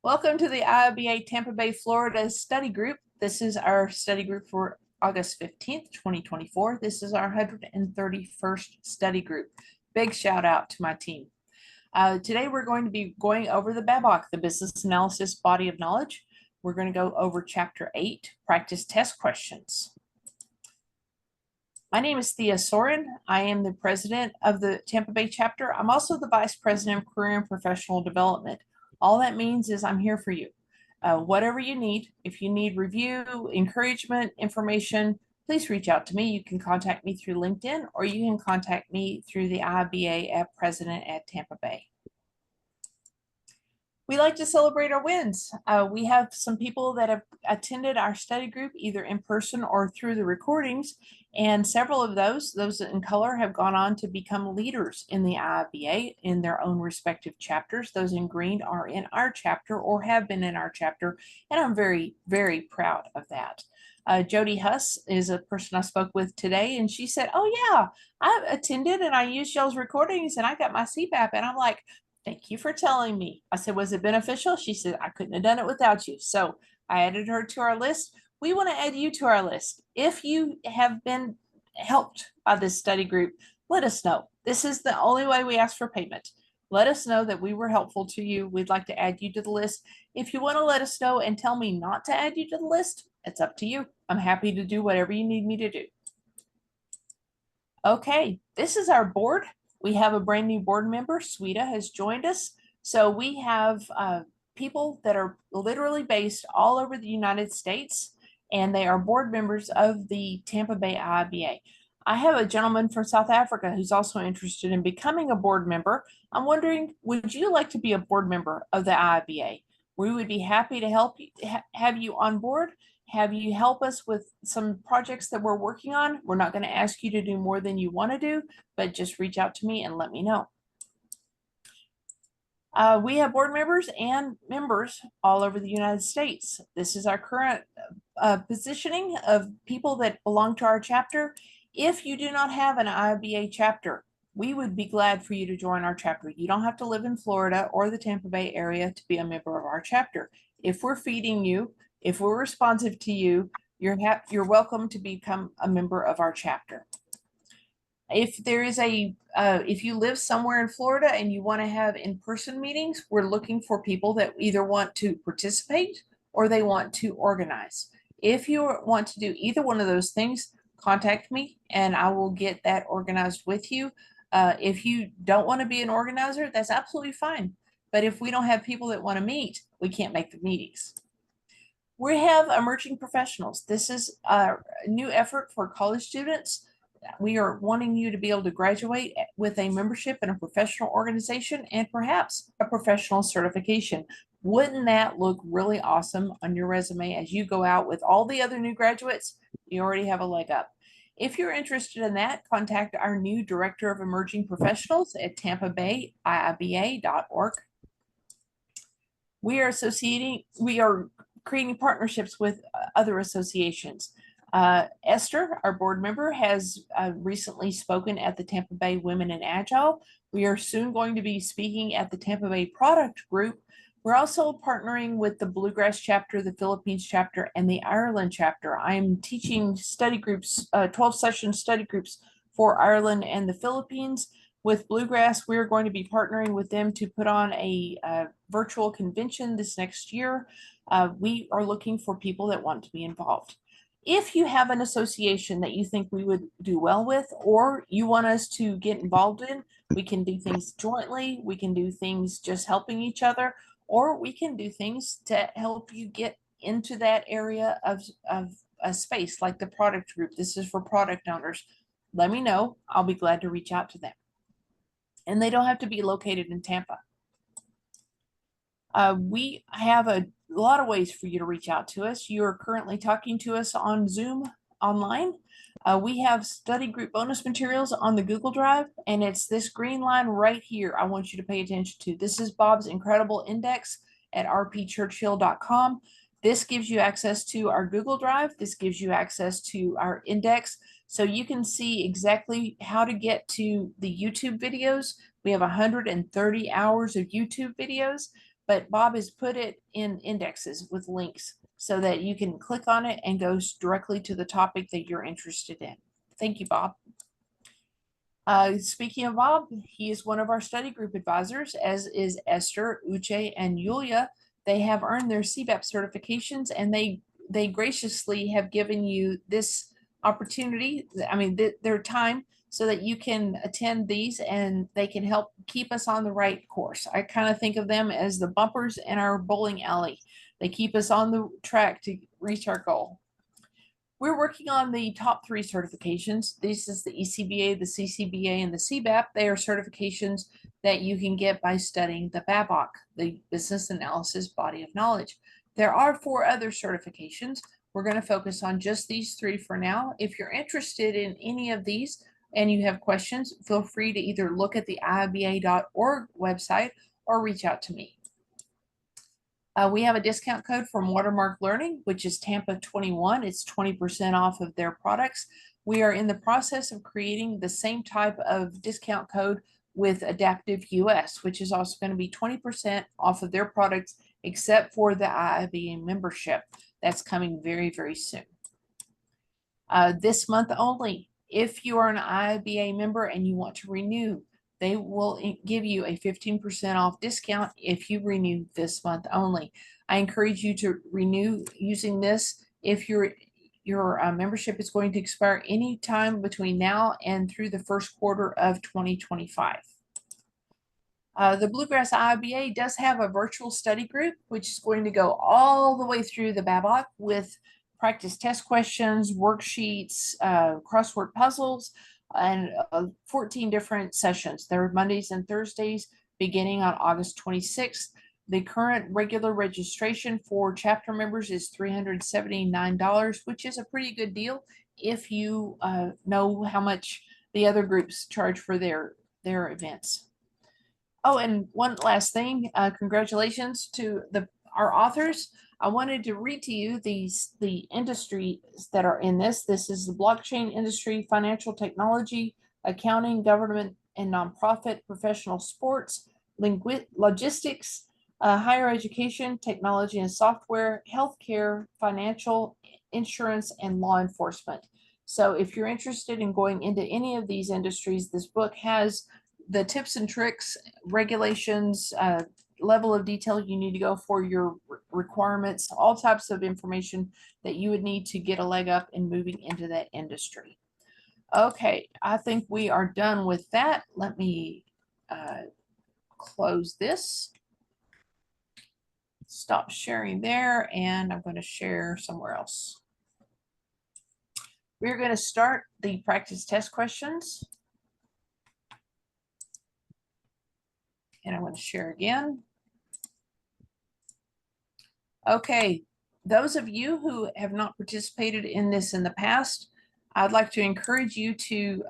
Welcome to the IIBA Tampa Bay, Florida study group. This is our study group for August 15th, 2024. This is our 131st study group. Big shout out to my team. Today we're going to be going over the BABOK, the Business Analysis Body of Knowledge. We're going to go over Chapter 8, Practice Test Questions. My name is Thea Soren. I am the president of the Tampa Bay chapter. I'm also the vice president of career and professional development. All that means is I'm here for you. Whatever you need, if you need review, encouragement, information, please reach out to me. You can contact me through LinkedIn, or you can contact me through the IIBA at president@Tampa Bay. We like to celebrate our wins. We have some people that have attended our study group either in person or through the recordings, and several of those in color, have gone on to become leaders in the IIBA in their own respective chapters. Those in green are in our chapter or have been in our chapter, and I'm very, very proud of that. Jody Huss is a person I spoke with today, and she said, "Oh yeah, I attended and I used y'all's recordings and I got my CBAP." And I'm like, "Thank you for telling me." I said, "Was it beneficial?" She said, "I couldn't have done it without you." So I added her to our list. We want to add you to our list. If you have been helped by this study group, let us know. This is the only way we ask for payment. Let us know that we were helpful to you. We'd like to add you to the list. If you want to let us know and tell me not to add you to the list, it's up to you. I'm happy to do whatever you need me to do. Okay, this is our board. We have a brand new board member. Sweta has joined us. So we have people that are literally based all over the United States, and they are board members of the Tampa Bay IIBA. I have a gentleman from South Africa who's also interested in becoming a board member. I'm wondering, would you like to be a board member of the IIBA? We would be happy to help you, have you on board, have you help us with some projects that we're working on. We're not going to ask you to do more than you want to do, but just reach out to me and let me know. We have board members and members all over the United States. This is our current positioning of people that belong to our chapter. If you do not have an IIBA chapter, we would be glad for you to join our chapter. You don't have to live in Florida or the Tampa Bay area to be a member of our chapter. If we're feeding you, if we're responsive to you, you're welcome to become a member of our chapter. If there is if you live somewhere in Florida and you want to have in-person meetings, we're looking for people that either want to participate or they want to organize. If you want to do either one of those things, contact me and I will get that organized with you. If you don't want to be an organizer, that's absolutely fine. But if we don't have people that want to meet, we can't make the meetings. We have emerging professionals. This is a new effort for college students. We are wanting you to be able to graduate with a membership in a professional organization and perhaps a professional certification. Wouldn't that look really awesome on your resume as you go out with all the other new graduates? You already have a leg up. If you're interested in that, contact our new Director of Emerging Professionals at TampaBayIIBA.org. We are creating partnerships with other associations. Esther, our board member, has recently spoken at the Tampa Bay Women in Agile. We are soon going to be speaking at the Tampa Bay Product Group. We're also partnering with the Bluegrass chapter, the Philippines chapter, and the Ireland chapter. I'm teaching study groups, 12-session study groups for Ireland and the Philippines. With Bluegrass, we're going to be partnering with them to put on a virtual convention this next year. We are looking for people that want to be involved. If you have an association that you think we would do well with, or you want us to get involved in, we can do things jointly, we can do things just helping each other, or we can do things to help you get into that area of a space like the product group. This is for product owners. Let me know. I'll be glad to reach out to them. And they don't have to be located in Tampa. We have a lot of ways for you to reach out to us. You are currently talking to us on Zoom online. We have study group bonus materials on the Google Drive, and it's this green line right here I want you to pay attention to. This is Bob's incredible index at rpchurchill.com. This gives you access to our Google Drive. This gives you access to our index, so you can see exactly how to get to the YouTube videos. We have 130 hours of YouTube videos. but Bob has put it in indexes with links so that you can click on it and go directly to the topic that you're interested in. Thank you, Bob. Speaking of Bob, he is one of our study group advisors, as is Esther, Uche, and Yulia. They have earned their CBAP certifications, and they graciously have given you this opportunity, their time, so that you can attend these and they can help keep us on the right course. I kind of think of them as the bumpers in our bowling alley. They keep us on the track to reach our goal. We're working on the top 3 certifications. This is the ECBA, the CCBA, and the CBAP. They are certifications that you can get by studying the BABOK, the Business Analysis Body of Knowledge. There are 4 other certifications. We're going to focus on just these 3 for now. If you're interested in any of these and you have questions, feel free to either look at the IIBA.org website or reach out to me. We have a discount code from Watermark Learning, which is Tampa 21. It's 20% off of their products. We are in the process of creating the same type of discount code with Adaptive US, which is also going to be 20% off of their products, except for the IIBA membership. That's coming very, very soon. This month only, if you are an IIBA member and you want to renew, they will give you a 15% off discount if you renew this month only. I encourage you to renew using this if your membership is going to expire anytime between now and through the first quarter of 2025. The Bluegrass IIBA does have a virtual study group, which is going to go all the way through the BABOK with practice test questions, worksheets, crossword puzzles, and 14 different sessions. They're Mondays and Thursdays beginning on August 26th. The current regular registration for chapter members is $379, which is a pretty good deal if you know how much the other groups charge for their events. Oh, and one last thing, congratulations to our authors. I wanted to read to you the industries that are in this. This is the blockchain industry, financial technology, accounting, government and nonprofit, professional sports, logistics, higher education, technology and software, healthcare, financial, insurance, and law enforcement. So if you're interested in going into any of these industries, this book has the tips and tricks, regulations, level of detail you need to go for your requirements, all types of information that you would need to get a leg up in moving into that industry. Okay, I think we are done with that. Let me close this. Stop sharing there, and I'm going to share somewhere else. We're going to start the practice test questions. And I'm going to share again. Okay, those of you who have not participated in this in the past, I'd like to encourage you to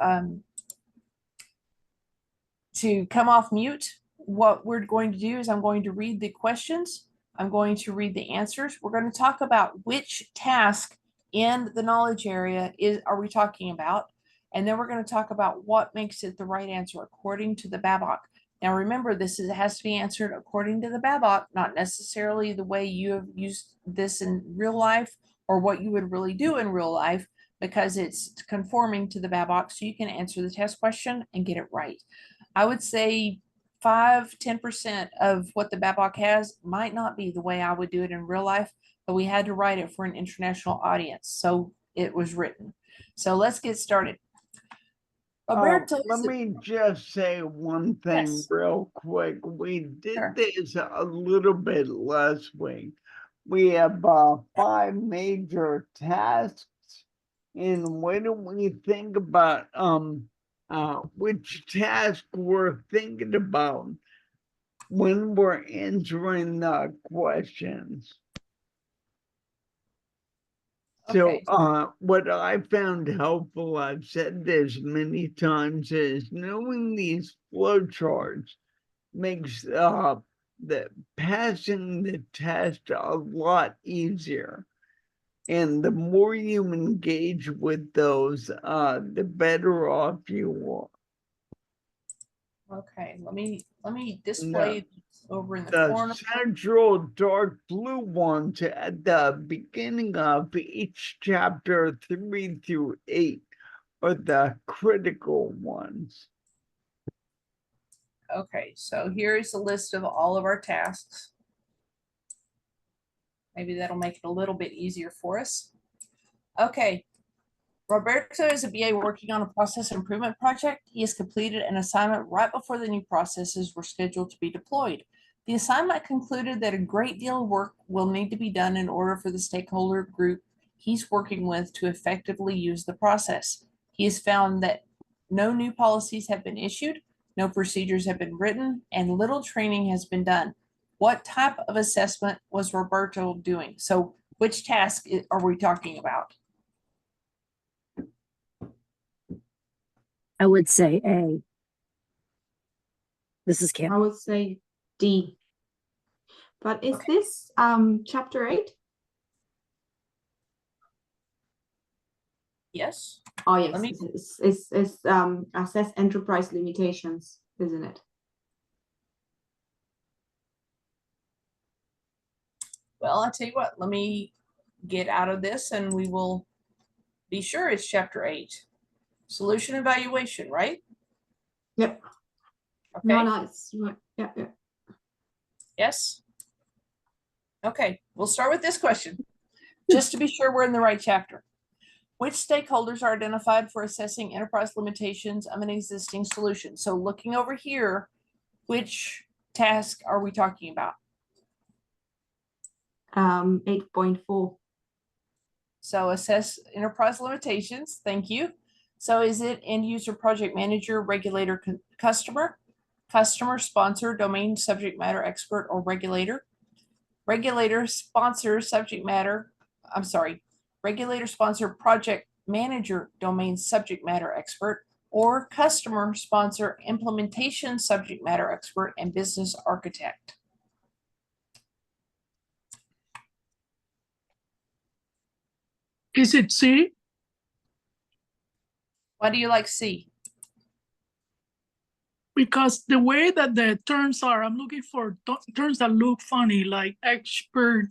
come off mute. What we're going to do is I'm going to read the questions. I'm going to read the answers. We're going to talk about which task in the knowledge area are we talking about. And then we're going to talk about what makes it the right answer according to the BABOK. Now remember, this has to be answered according to the BABOK, not necessarily the way you have used this in real life or what you would really do in real life, because it's conforming to the BABOK, so you can answer the test question and get it right. I would say 5–10% of what the BABOK has might not be the way I would do it in real life, but we had to write it for an international audience, so it was written. So let's get started. Let me just say one thing real quick. We did this a little bit last week. We have 5 major tasks, and when we think about which task we're thinking about when we're answering the questions. Okay. So what I found helpful, I've said this many times, is knowing these flowcharts makes the passing the test a lot easier. And the more you engage with those, the better off you are. Okay, let me display No, over in the the corner. central dark blue ones at the beginning of each chapter 3 through 8 are the critical ones. Okay, so here is a list of all of our tasks. Maybe that'll make it a little bit easier for us. Okay, Roberto is a BA working on a process improvement project. He has completed an assignment right before the new processes were scheduled to be deployed. The assignment concluded that a great deal of work will need to be done in order for the stakeholder group he's working with to effectively use the process. He has found that no new policies have been issued, no procedures have been written, and little training has been done. What type of assessment was Roberto doing? So which task are we talking about? I would say A. This is Kim. I would say D. But is this chapter 8? Yes. Oh yes, it's assess enterprise limitations, isn't it? Well, I'll tell you what, let me get out of this and we will be sure it's chapter 8. Solution evaluation, right? Yep. Okay. No, it's right. Yeah. Yes. Okay, we'll start with this question, just to be sure we're in the right chapter. Which stakeholders are identified for assessing enterprise limitations of an existing solution? So looking over here, which task are we talking about? 8.4. So assess enterprise limitations. Thank you. So is it end user, project manager, regulator, customer, sponsor, domain subject matter expert, or regulator? Regulator, sponsor, subject matter, regulator, sponsor, project manager, domain subject matter expert, or customer, sponsor, implementation subject matter expert, and business architect. Is it C? Why do you like C? Because the way that the terms are, I'm looking for terms that look funny, like expert,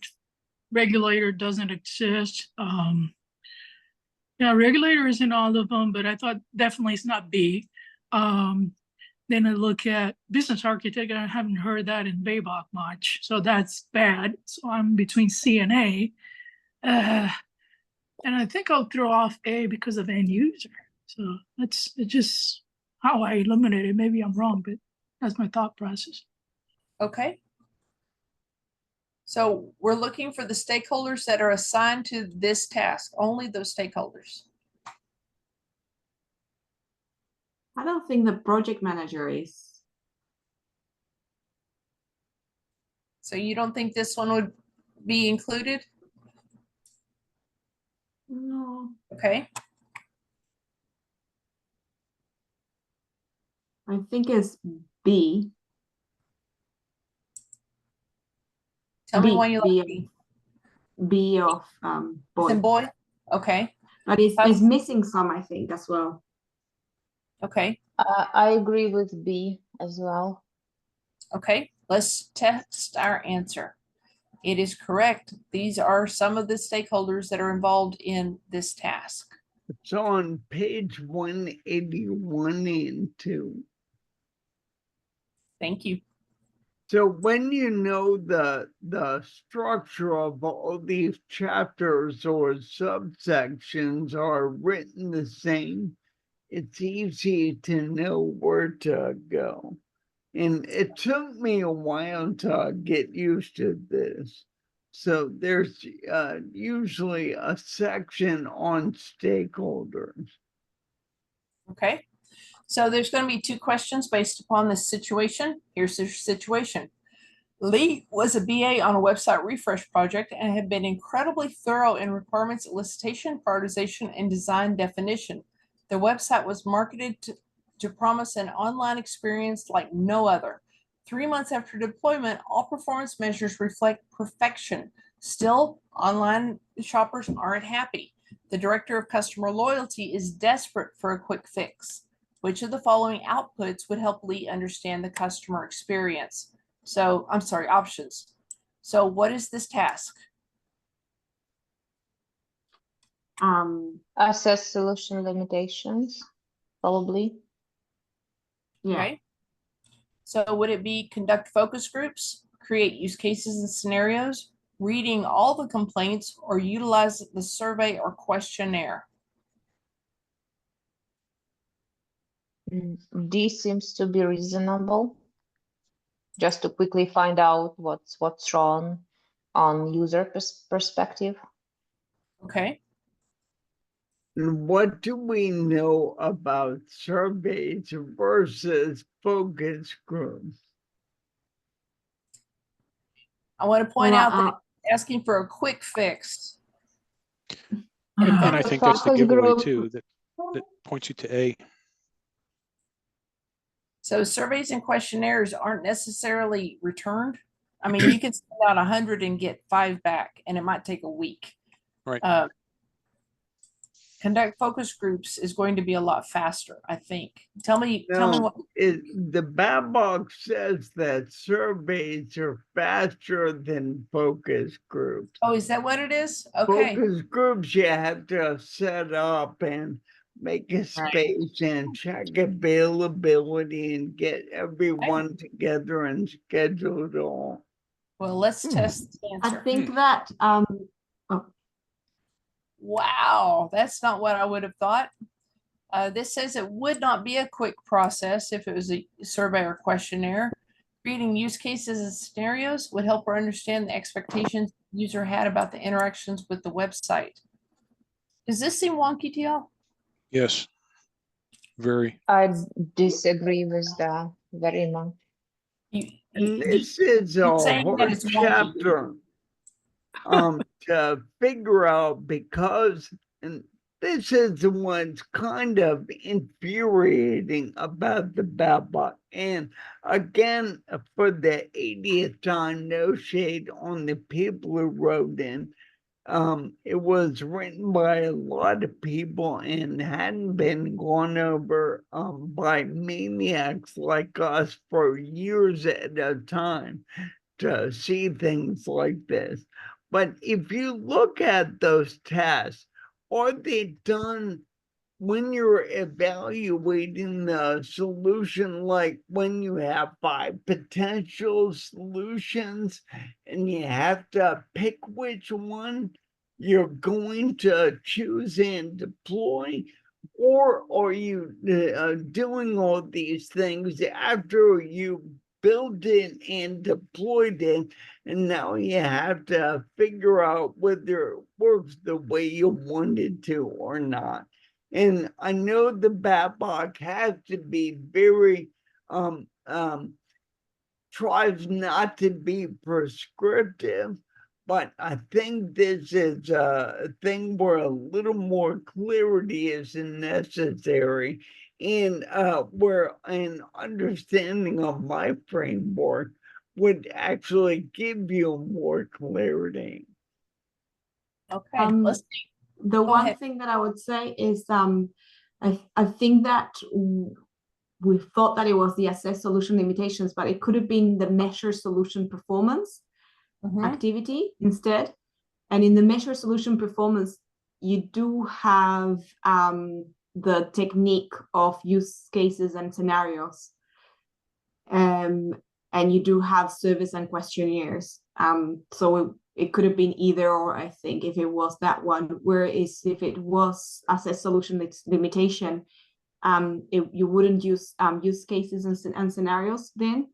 regulator doesn't exist. Yeah, regulator is in all of them, but I thought definitely it's not B. Then I look at business architect, I haven't heard that in BABOK much, so that's bad. So I'm between C and A. And I think I'll throw off A because of end user. So it's just how I eliminate it. Maybe I'm wrong, but that's my thought process. Okay. So we're looking for the stakeholders that are assigned to this task, only those stakeholders. I don't think the project manager is. So you don't think this one would be included? No. Okay. I think it's B. Tell me why you like B. B of boy. Boy. Okay. But it's missing some, I think, as well. Okay. I agree with B as well. Okay, let's test our answer. It is correct. These are some of the stakeholders that are involved in this task. It's on page 181 and 2. Thank you. So when you know the structure of all these chapters or subsections are written the same, it's easy to know where to go. And it took me a while to get used to this. So there's usually a section on stakeholders. Okay, so there's going to be 2 questions based upon this situation. Here's the situation. Lee was a BA on a website refresh project and had been incredibly thorough in requirements elicitation, prioritization, and design definition. The website was marketed to promise an online experience like no other. 3 months after deployment, all performance measures reflect perfection. Still, online shoppers aren't happy. The director of customer loyalty is desperate for a quick fix. Which of the following outputs would help Lee understand the customer experience? So, I'm sorry, options. So what is this task? Assess solution limitations, probably. Yeah. Okay. So would it be conduct focus groups, create use cases and scenarios, reading all the complaints, or utilize the survey or questionnaire? D seems to be reasonable. Just to quickly find out what's wrong on user perspective. Okay. And what do we know about surveys versus focus groups? I want to point out that asking for a quick fix. And I think that's the Focus giveaway group. too, that points you to A. So surveys and questionnaires aren't necessarily returned. I mean, you can send out 100 and get 5 back, and it might take a week. Right. Conduct focus groups is going to be a lot faster, I think. Tell me what. The BABOK says that surveys are faster than focus groups. Oh, is that what it is? Okay. Focus groups you have to set up and make a space and check availability and get everyone together and schedule it all. Well, let's test the answer. I think that Wow, that's not what I would have thought. This says it would not be a quick process if it was a survey or questionnaire. Reading use cases and scenarios would help her understand the expectations the user had about the interactions with the website. Does this seem wonky to y'all? Yes. Very. I disagree with that very much. And this is a saying that hard it's wonky. chapter to figure out, because, and this is what's kind of infuriating about the BABOK. And again, for the 80th time, no shade on the people who wrote in. It was written by a lot of people and hadn't been gone over by maniacs like us for years at a time to see things like this. But if you look at those tests, are they done when you're evaluating the solution, like when you have 5 potential solutions and you have to pick which one you're going to choose and deploy? Or are you doing all these things after you built it and deployed it, and now you have to figure out whether it works the way you wanted to or not? And I know the BABOK has to be very tries not to be prescriptive, but I think this is a thing where a little more clarity is necessary, and where an understanding of my framework would actually give you more clarity. Okay, let's see. The one thing that I would say is I think that we thought that it was the assess solution limitations, but it could have been the measure solution performance activity instead. And in the measure solution performance, you do have the technique of use cases and scenarios. And you do have surveys and questionnaires. So it could have been either or, I think, if it was that one. Whereas if it was assess solution limitation, you wouldn't use use cases and scenarios then.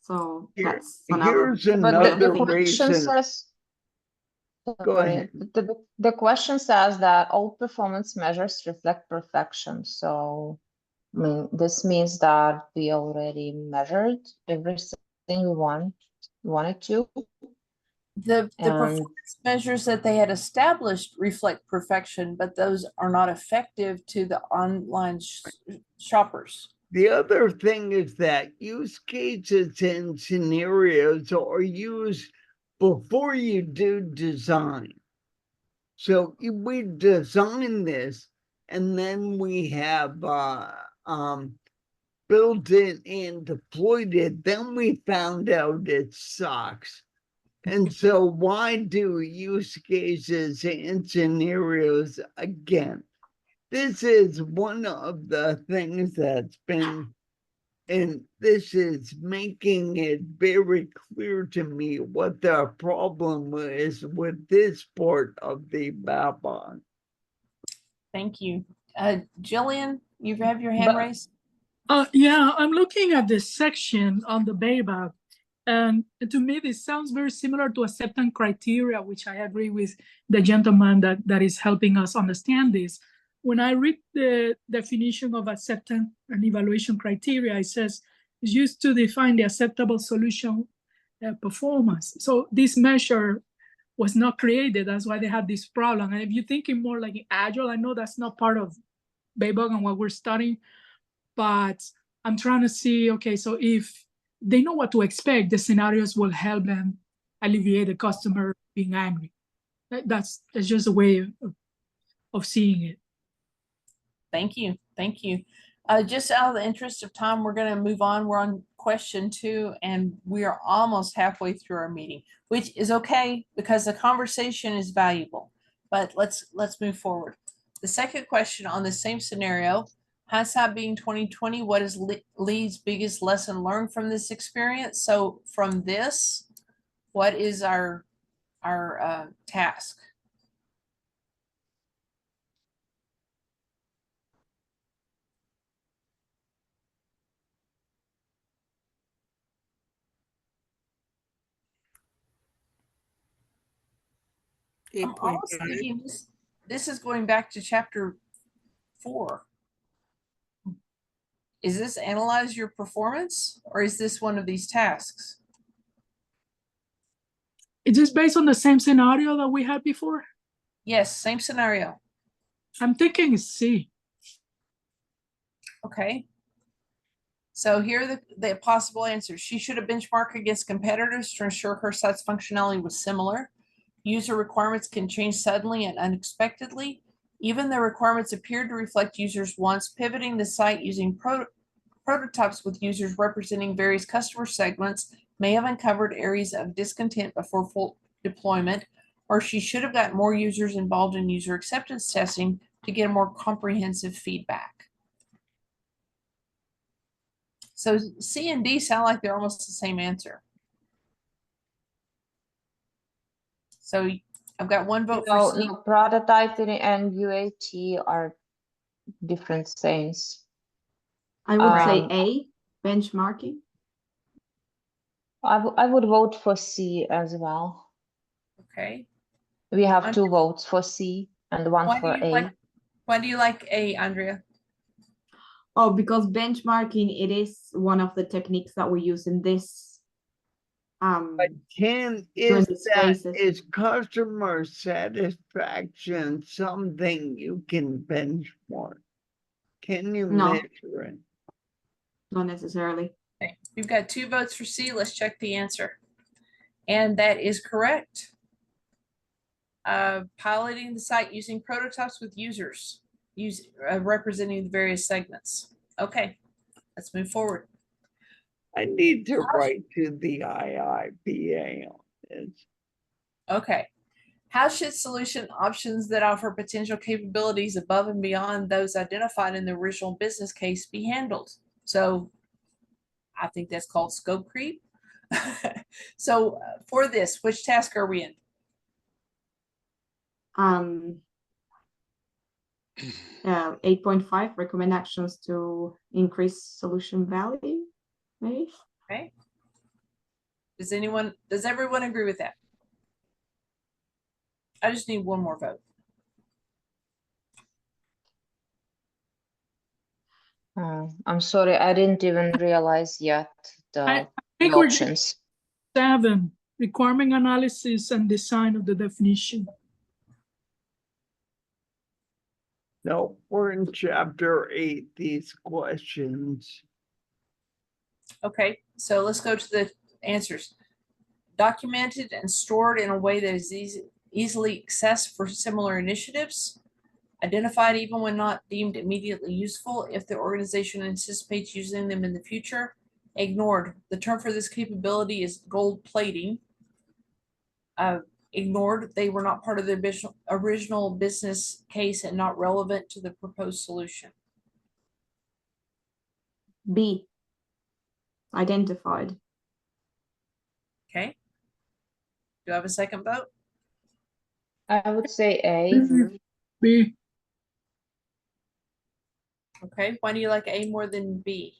So that's another. Here's another question reason. says, Go ahead. The question says that all performance measures reflect perfection. So, I mean, this means that we already measured everything we wanted to. The performance measures that they had established reflect perfection, but those are not effective to the online shoppers. The other thing is that use cases and scenarios are used before you do design. So we design this and then we have built it and deployed it, then we found out it sucks. And so why do use cases and scenarios again? This is one of the things that's been, and this is making it very clear to me what the problem is with this part of the BABOK. Thank you. Jillian, you have your hand raised? Yeah, I'm looking at this section on the BABOK, and to me, this sounds very similar to acceptance criteria, which I agree with the gentleman that is helping us understand this. When I read the definition of acceptance and evaluation criteria, it says it's used to define the acceptable solution performance. So this measure was not created. That's why they had this problem. And if you're thinking more like Agile, I know that's not part of BABOK and what we're studying, but I'm trying to see, okay, so if they know what to expect, the scenarios will help them alleviate the customer being angry. That's just a way of seeing it. Thank you. Thank you. Just out of the interest of time, we're going to move on. We're on question 2, and we are almost halfway through our meeting, which is okay because the conversation is valuable. But let's move forward. The second question on the same scenario, hindsight being 2020, what is Lee's biggest lesson learned from this experience? So from this, what is our task? I'm almost thinking this is going back to chapter 4. Is this analyze your performance, or is this one of these tasks? Is this based on the same scenario that we had before? Yes, same scenario. I'm thinking it's C. Okay. So here are the possible answers. She should have benchmarked against competitors to ensure her site's functionality was similar. User requirements can change suddenly and unexpectedly. Even the requirements appeared to reflect users' wants, pivoting the site using prototypes with users representing various customer segments may have uncovered areas of discontent before full deployment, or she should have got more users involved in user acceptance testing to get a more comprehensive feedback. So C and D sound like they're almost the same answer. So I've got one vote for C. No, prototyping and UAT are different things. I would say A, benchmarking. I would vote for C as well. Okay. We have 2 votes for C and 1 for A. Why do you like A, Andrea? Oh, because benchmarking, it is one of the techniques that we use in this. But is customer satisfaction something you can benchmark? Can you measure it? Not necessarily. Okay. We've got 2 votes for C. Let's check the answer. And that is correct. Piloting the site using prototypes with users, representing the various segments. Okay, let's move forward. I need to write to the IIBA on this. Okay. How should solution options that offer potential capabilities above and beyond those identified in the original business case be handled? So I think that's called scope creep. So for this, which task are we in? 8.5, recommend actions to increase solution value, maybe. Okay. Does everyone agree with that? I just need one more vote. I'm sorry, I didn't even realize yet the options. 7, requirement analysis and design of the definition. No, we're in chapter 8, these questions. Okay, so let's go to the answers. Documented and stored in a way that is easily accessed for similar initiatives. identified even when not deemed immediately useful if the organization anticipates using them in the future. Ignored. The term for this capability is gold plating. Ignored. They were not part of the original business case and not relevant to the proposed solution. B, identified. Okay. Do I have a second vote? I would say A. B. Okay. Why do you like A more than B?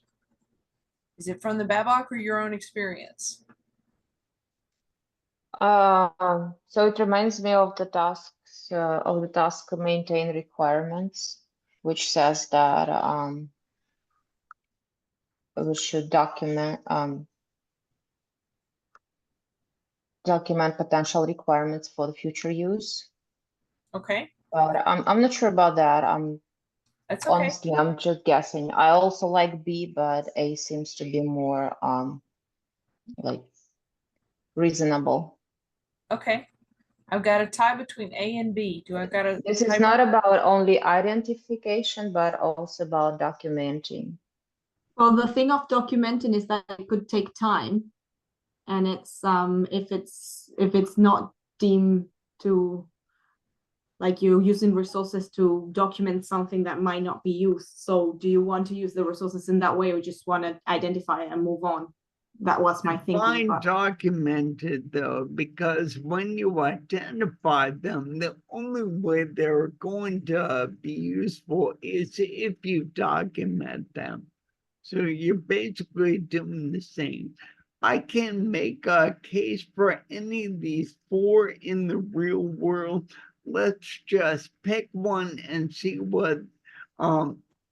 Is it from the BABOK or your own experience? So it reminds me of the task maintain requirements, which says that we should document potential requirements for the future use. Okay. But I'm not sure about that. That's okay. Honestly, I'm just guessing. I also like B, but A seems to be more like reasonable. Okay. I've got a tie between A and B. Do I got a This is not about only identification, but also about documenting. Well, the thing of documenting is that it could take time, and it's if it's not deemed to, like, you're using resources to document something that might not be used. So do you want to use the resources in that way, or just want to identify and move on? That was my thinking. Define documented though, because when you identify them, the only way they're going to be useful is if you document them. So you're basically doing the same. I can make a case for any of these 4 in the real world. Let's just pick one and see what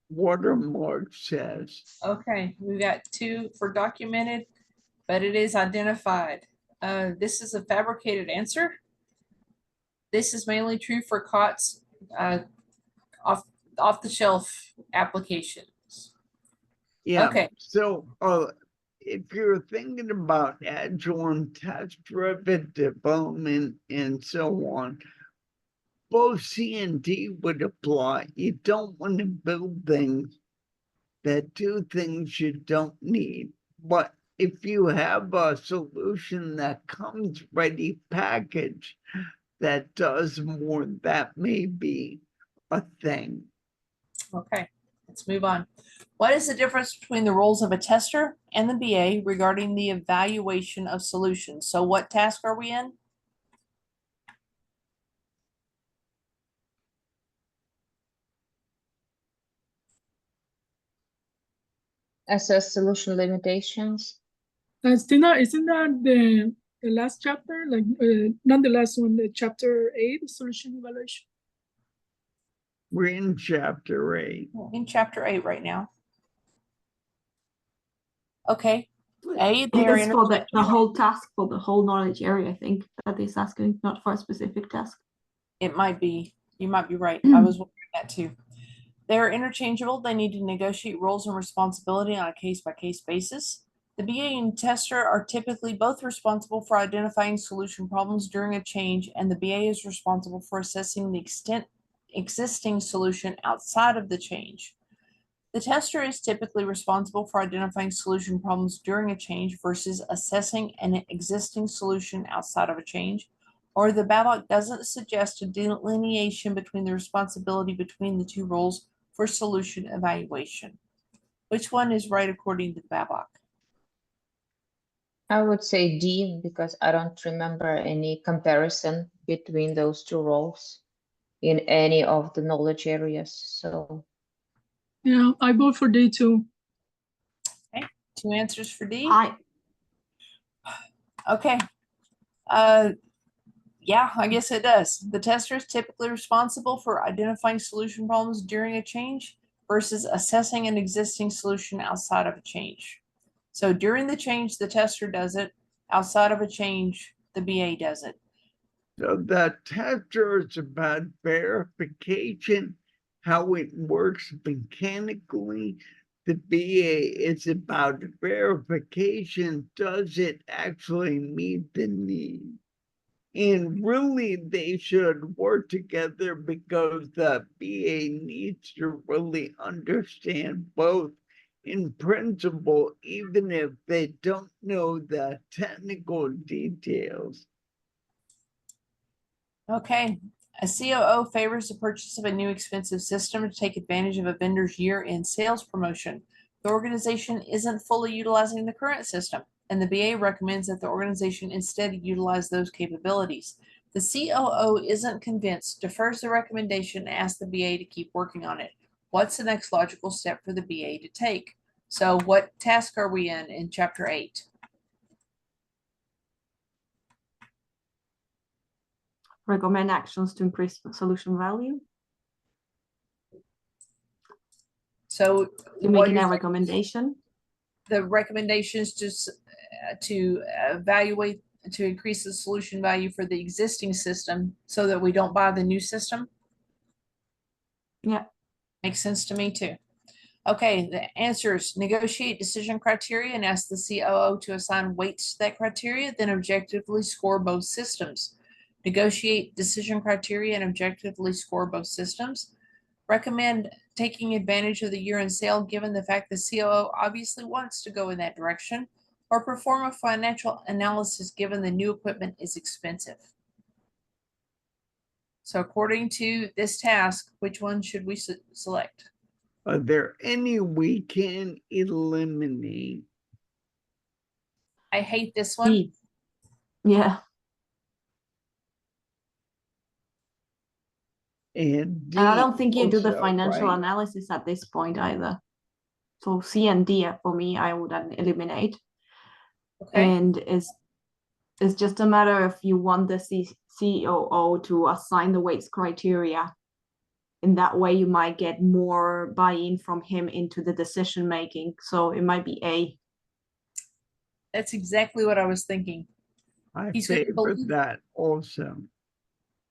watermark says. Okay, we got 2 for documented, but it is identified. This is a fabricated answer. This is mainly true for COTS off the shelf applications. Yeah. Okay. So if you're thinking about agile and test-driven development and so on, both C and D would apply. You don't want to build things that do things you don't need. But if you have a solution that comes ready packaged that does more, that may be a thing. Okay, let's move on. What is the difference between the roles of a tester and the BA regarding the evaluation of solutions? So what task are we in? Assess solution limitations. Isn't that the last chapter? Like not the last one, the chapter 8, solution evaluation. We're in chapter 8. We're in chapter 8 right now. Okay. A, they're it's for the whole task, for the whole knowledge area, I think, that is asking, not for a specific task. It might be. You might be right. I was wondering that too. They're interchangeable. They need to negotiate roles and responsibility on a case-by-case basis. The BA and tester are typically both responsible for identifying solution problems during a change, and the BA is responsible for assessing the existing solution outside of the change. The tester is typically responsible for identifying solution problems during a change versus assessing an existing solution outside of a change, or the BABOK doesn't suggest a delineation between the responsibility between the 2 roles for solution evaluation. Which one is right according to the BABOK? I would say D, because I don't remember any comparison between those 2 roles in any of the knowledge areas. So yeah, I vote for D too. Okay, 2 answers for D. Okay. Yeah, I guess it does. The tester is typically responsible for identifying solution problems during a change versus assessing an existing solution outside of a change. So during the change, the tester does it. Outside of a change, the BA does it. So the tester is about verification, how it works mechanically. The BA is about verification. Does it actually meet the need? And really, they should work together because the BA needs to really understand both in principle, even if they don't know the technical details. Okay, a COO favors the purchase of a new expensive system to take advantage of a vendor's year-end sales promotion. The organization isn't fully utilizing the current system, and the BA recommends that the organization instead utilize those capabilities. The COO isn't convinced, defers the recommendation, and asks the BA to keep working on it. What's the next logical step for the BA to take? So what task are we in Chapter 8? Recommend actions to increase solution value. So You're making a recommendation. The recommendations to evaluate, to increase the solution value for the existing system so that we don't buy the new system. Yeah. Makes sense to me too. Okay, the answers: negotiate decision criteria and ask the COO to assign weights to that criteria, then objectively score both systems. Negotiate decision criteria and objectively score both systems. Recommend taking advantage of the year-end sale given the fact the COO obviously wants to go in that direction, or perform a financial analysis given the new equipment is expensive. So according to this task, which one should we select? Are there any we can eliminate? I hate this one. D. Yeah. And D, I don't think you do the also, financial right? analysis at this point either. So C and D for me, I would eliminate. Okay. And it's just a matter if you want the COO to assign the weights criteria. In that way, you might get more buy-in from him into the decision making. So it might be A. That's exactly what I was thinking. I favor that also.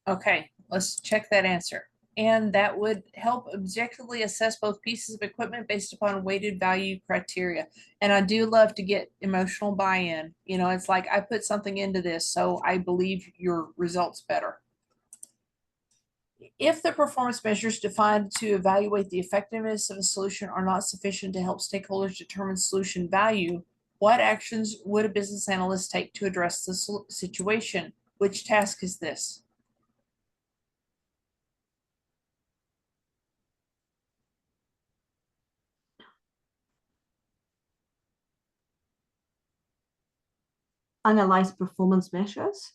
Okay, let's check that answer. And that would help objectively assess both pieces of equipment based upon weighted value criteria. And I do love to get emotional buy-in. You know, it's like I put something into this, so I believe your results better. If the performance measures defined to evaluate the effectiveness of a solution are not sufficient to help stakeholders determine solution value, what actions would a business analyst take to address the situation? Which task is this? Analyze performance measures.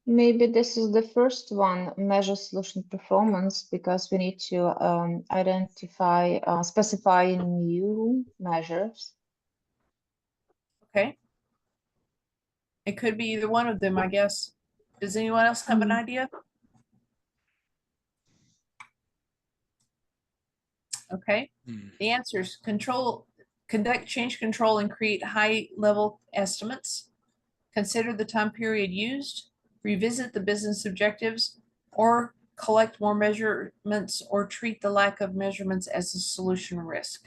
Maybe this is the first one, measure solution performance, because we need to identify, specify new measures. Okay. It could be either one of them, I guess. Does anyone else have an idea? Okay. The answers: conduct change control and create high level estimates, consider the time period used, revisit the business objectives, or collect more measurements or treat the lack of measurements as a solution risk.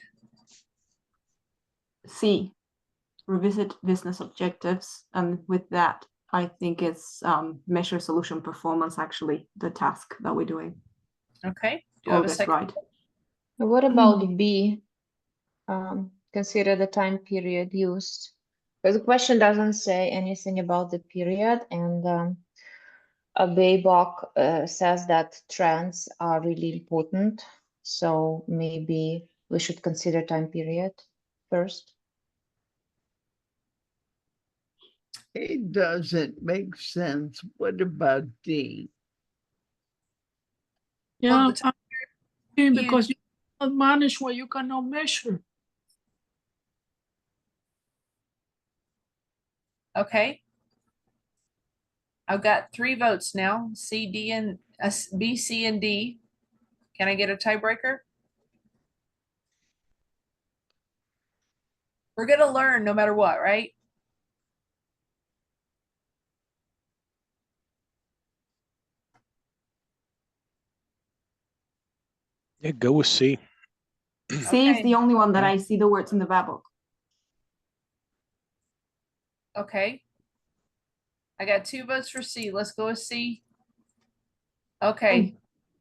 C, revisit business objectives. And with that, I think it's measure solution performance, actually, the task that we're doing. Okay. Do you have a second? Right. What about B? Consider the time period used. But the question doesn't say anything about the period, and a BABOK says that trends are really important. So maybe we should consider time period first. It doesn't make sense. What about D? Yeah, Well, because you cannot manage what you cannot measure. Okay. I've got 3 votes now, C, D, and B, C, and D. Can I get a tiebreaker? We're going to learn no matter what, right? Yeah, go with C. C is the only one that I see the words in the BABOK. Okay. I got 2 votes for C. Let's go with C. Okay.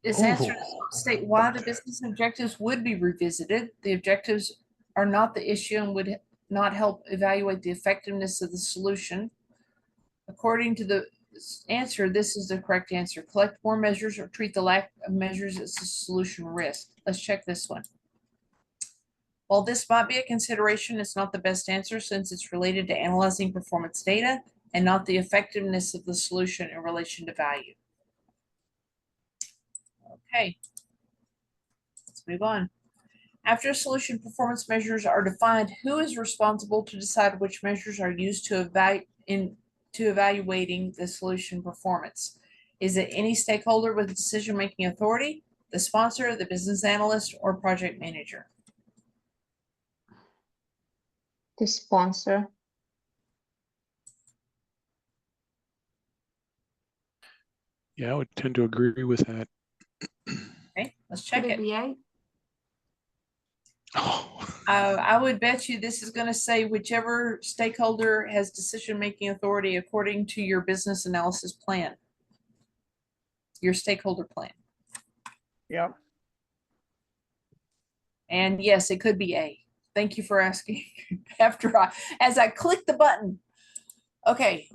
This answer does not state why the business objectives would be revisited. The objectives are not the issue and would not help evaluate the effectiveness of the solution. According to the answer, this is the correct answer. Collect more measures or treat the lack of measures as a solution risk. Let's check this one. While this might be a consideration, it's not the best answer since it's related to analyzing performance data and not the effectiveness of the solution in relation to value. Okay, let's move on. After solution performance measures are defined, who is responsible to decide which measures are used to evaluating the solution performance? Is it any stakeholder with decision-making authority, the sponsor, the business analyst, or project manager? The sponsor. Yeah, I would tend to agree with that. Okay, let's check Could it. it be A? I would bet you this is going to say whichever stakeholder has decision-making authority according to your business analysis plan, your stakeholder plan. Yep. And yes, it could be A. Thank you for asking. As I click the button. Okay.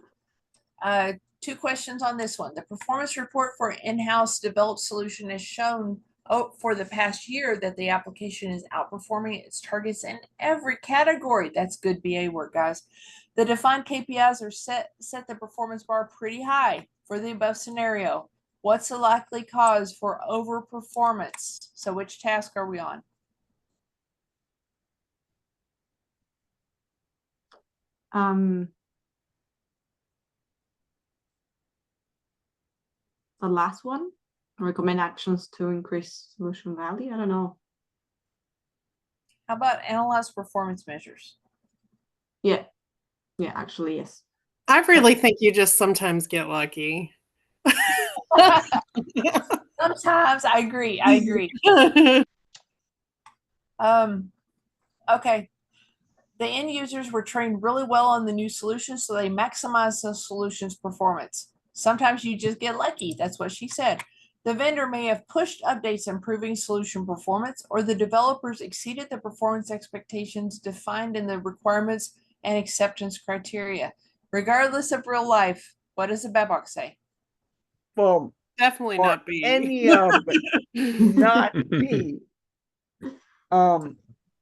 2 questions on this one. The performance report for in-house developed solution has shown for the past year that the application is outperforming its targets in every category. That's good BA work, guys. The defined KPIs are set the performance bar pretty high for the above scenario. What's the likely cause for overperformance? So which task are we on? The last one, recommend actions to increase solution value. I don't know. How about analyze performance measures? Yeah, actually, yes. I really think you just sometimes get lucky. Sometimes I agree. Okay. The end users were trained really well on the new solution, so they maximize the solution's performance. Sometimes you just get lucky. That's what she said. The vendor may have pushed updates improving solution performance, or the developers exceeded the performance expectations defined in the requirements and acceptance criteria. Regardless of real life, what does the BABOK say? Well, definitely not B. Any of it, not B.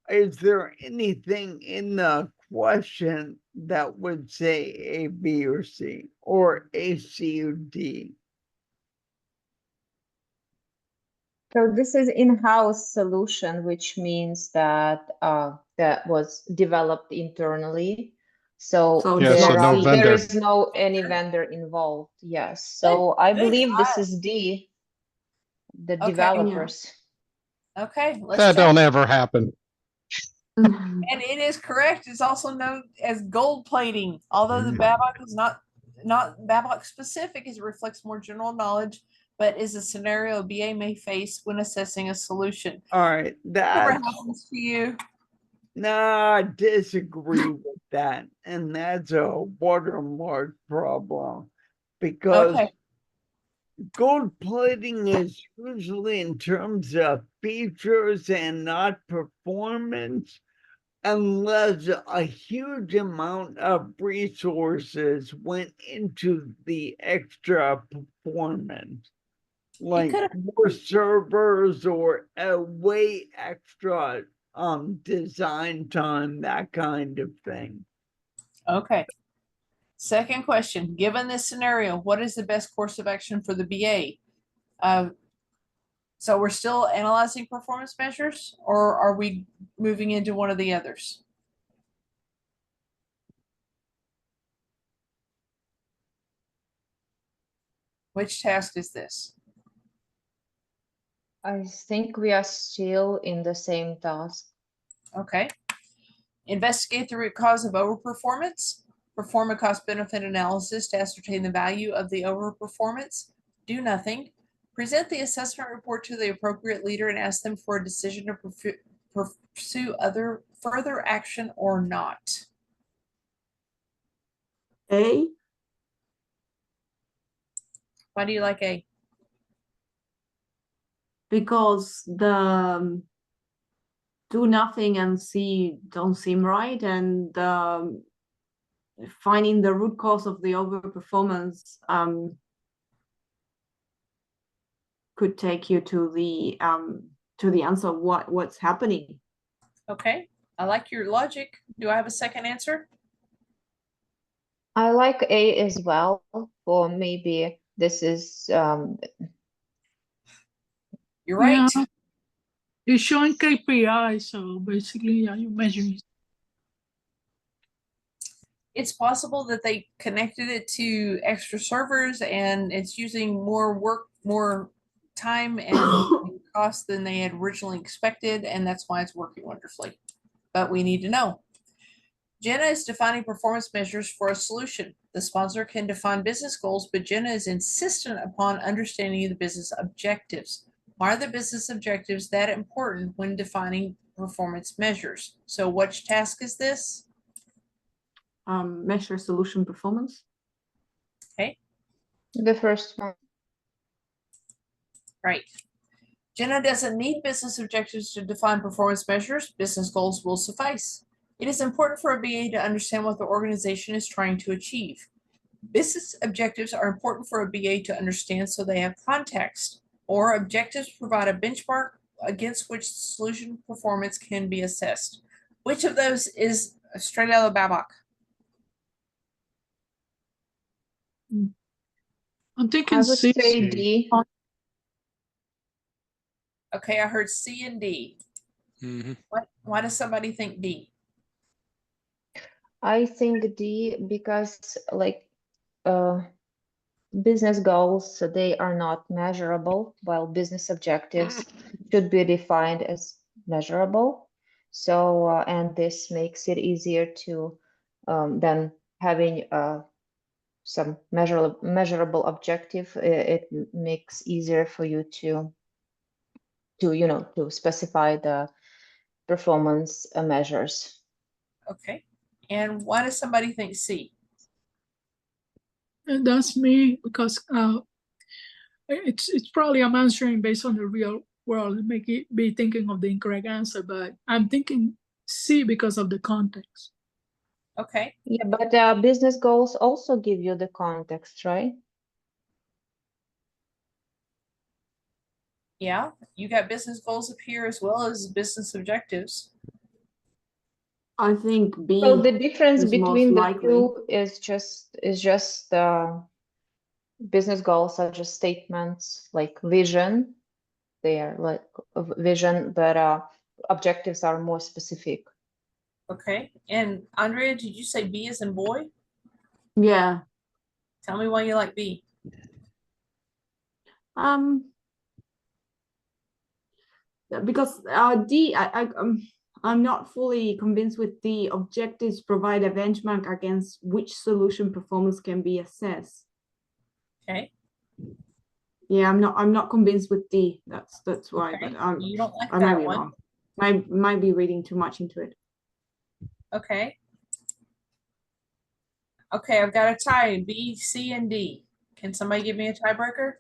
Is there anything in the question that would say A, B, or C, or A, C, or D? So this is in-house solution, which means that that was developed internally. So, there is no any vendor involved. Yes. So I believe this is D, the developers. Okay, let's that check. don't ever happen. And it is correct. It's also known as gold plating. Although the BABOK is not BABOK specific, as it reflects more general knowledge, but is a scenario BA may face when assessing a solution. All right, Whatever happens to you. No, I disagree with that, and that's a watermark problem, because gold plating is usually in terms of features and not performance, unless a huge amount of resources went into the extra performance, like more servers or a way extra design time, that kind of thing. Okay. Second question, given this scenario, what is the best course of action for the BA? So we're still analyzing performance measures, or are we moving into one of the others? Which task is this? I think we are still in the same task. Okay. Investigate the root cause of overperformance. Perform a cost-benefit analysis to ascertain the value of the overperformance. Do nothing. Present the assessment report to the appropriate leader and ask them for a decision to pursue further action or not. A, Why do you like A? because the do nothing and C don't seem right, and finding the root cause of the overperformance could take you to the answer what's happening. Okay, I like your logic. Do I have a second answer? I like A as well, or maybe this is You're right. Yeah, it's showing KPI, so basically, yeah, you're measuring. It's possible that they connected it to extra servers and it's using more work, more time and cost than they had originally expected, and that's why it's working wonderfully. But we need to know. Jenna is defining performance measures for a solution. The sponsor can define business goals, but Jenna is insistent upon understanding the business objectives. Why are the business objectives that important when defining performance measures? So which task is this? Measure solution performance. Okay. the first one. Right. Jenna doesn't need business objectives to define performance measures. Business goals will suffice. It is important for a BA to understand what the organization is trying to achieve. Business objectives are important for a BA to understand so they have context, or objectives provide a benchmark against which solution performance can be assessed. Which of those is straight out of BABOK? I'm thinking I would C. say D. Okay, I heard C and D. Mm-hmm. Why does somebody think D? I think D because like business goals, they are not measurable, while business objectives should be defined as measurable. So and this makes it easier to than having some measurable objective. It makes easier for you to specify the performance measures. Okay. And why does somebody think C? And that's me, because it's probably I'm answering based on the real world and make it be thinking of the incorrect answer, but I'm thinking C because of the context. Okay. Yeah, but business goals also give you the context, right? Yeah, you got business goals up here as well as business objectives. I think B. So the difference is between most the two is just business goals are just statements like vision. They are like vision, but objectives are more specific. Okay. And Andrea, did you say B as in boy? Yeah. Tell me why you like B. Because D, I'm not fully convinced with the objectives provide a benchmark against which solution performance can be assessed. Okay. Yeah, I'm not convinced with D. That's why. Okay. But You don't like I that might be one. wrong. Might be reading too much into it. Okay. Okay, I've got a tie, B, C, and D. Can somebody give me a tiebreaker?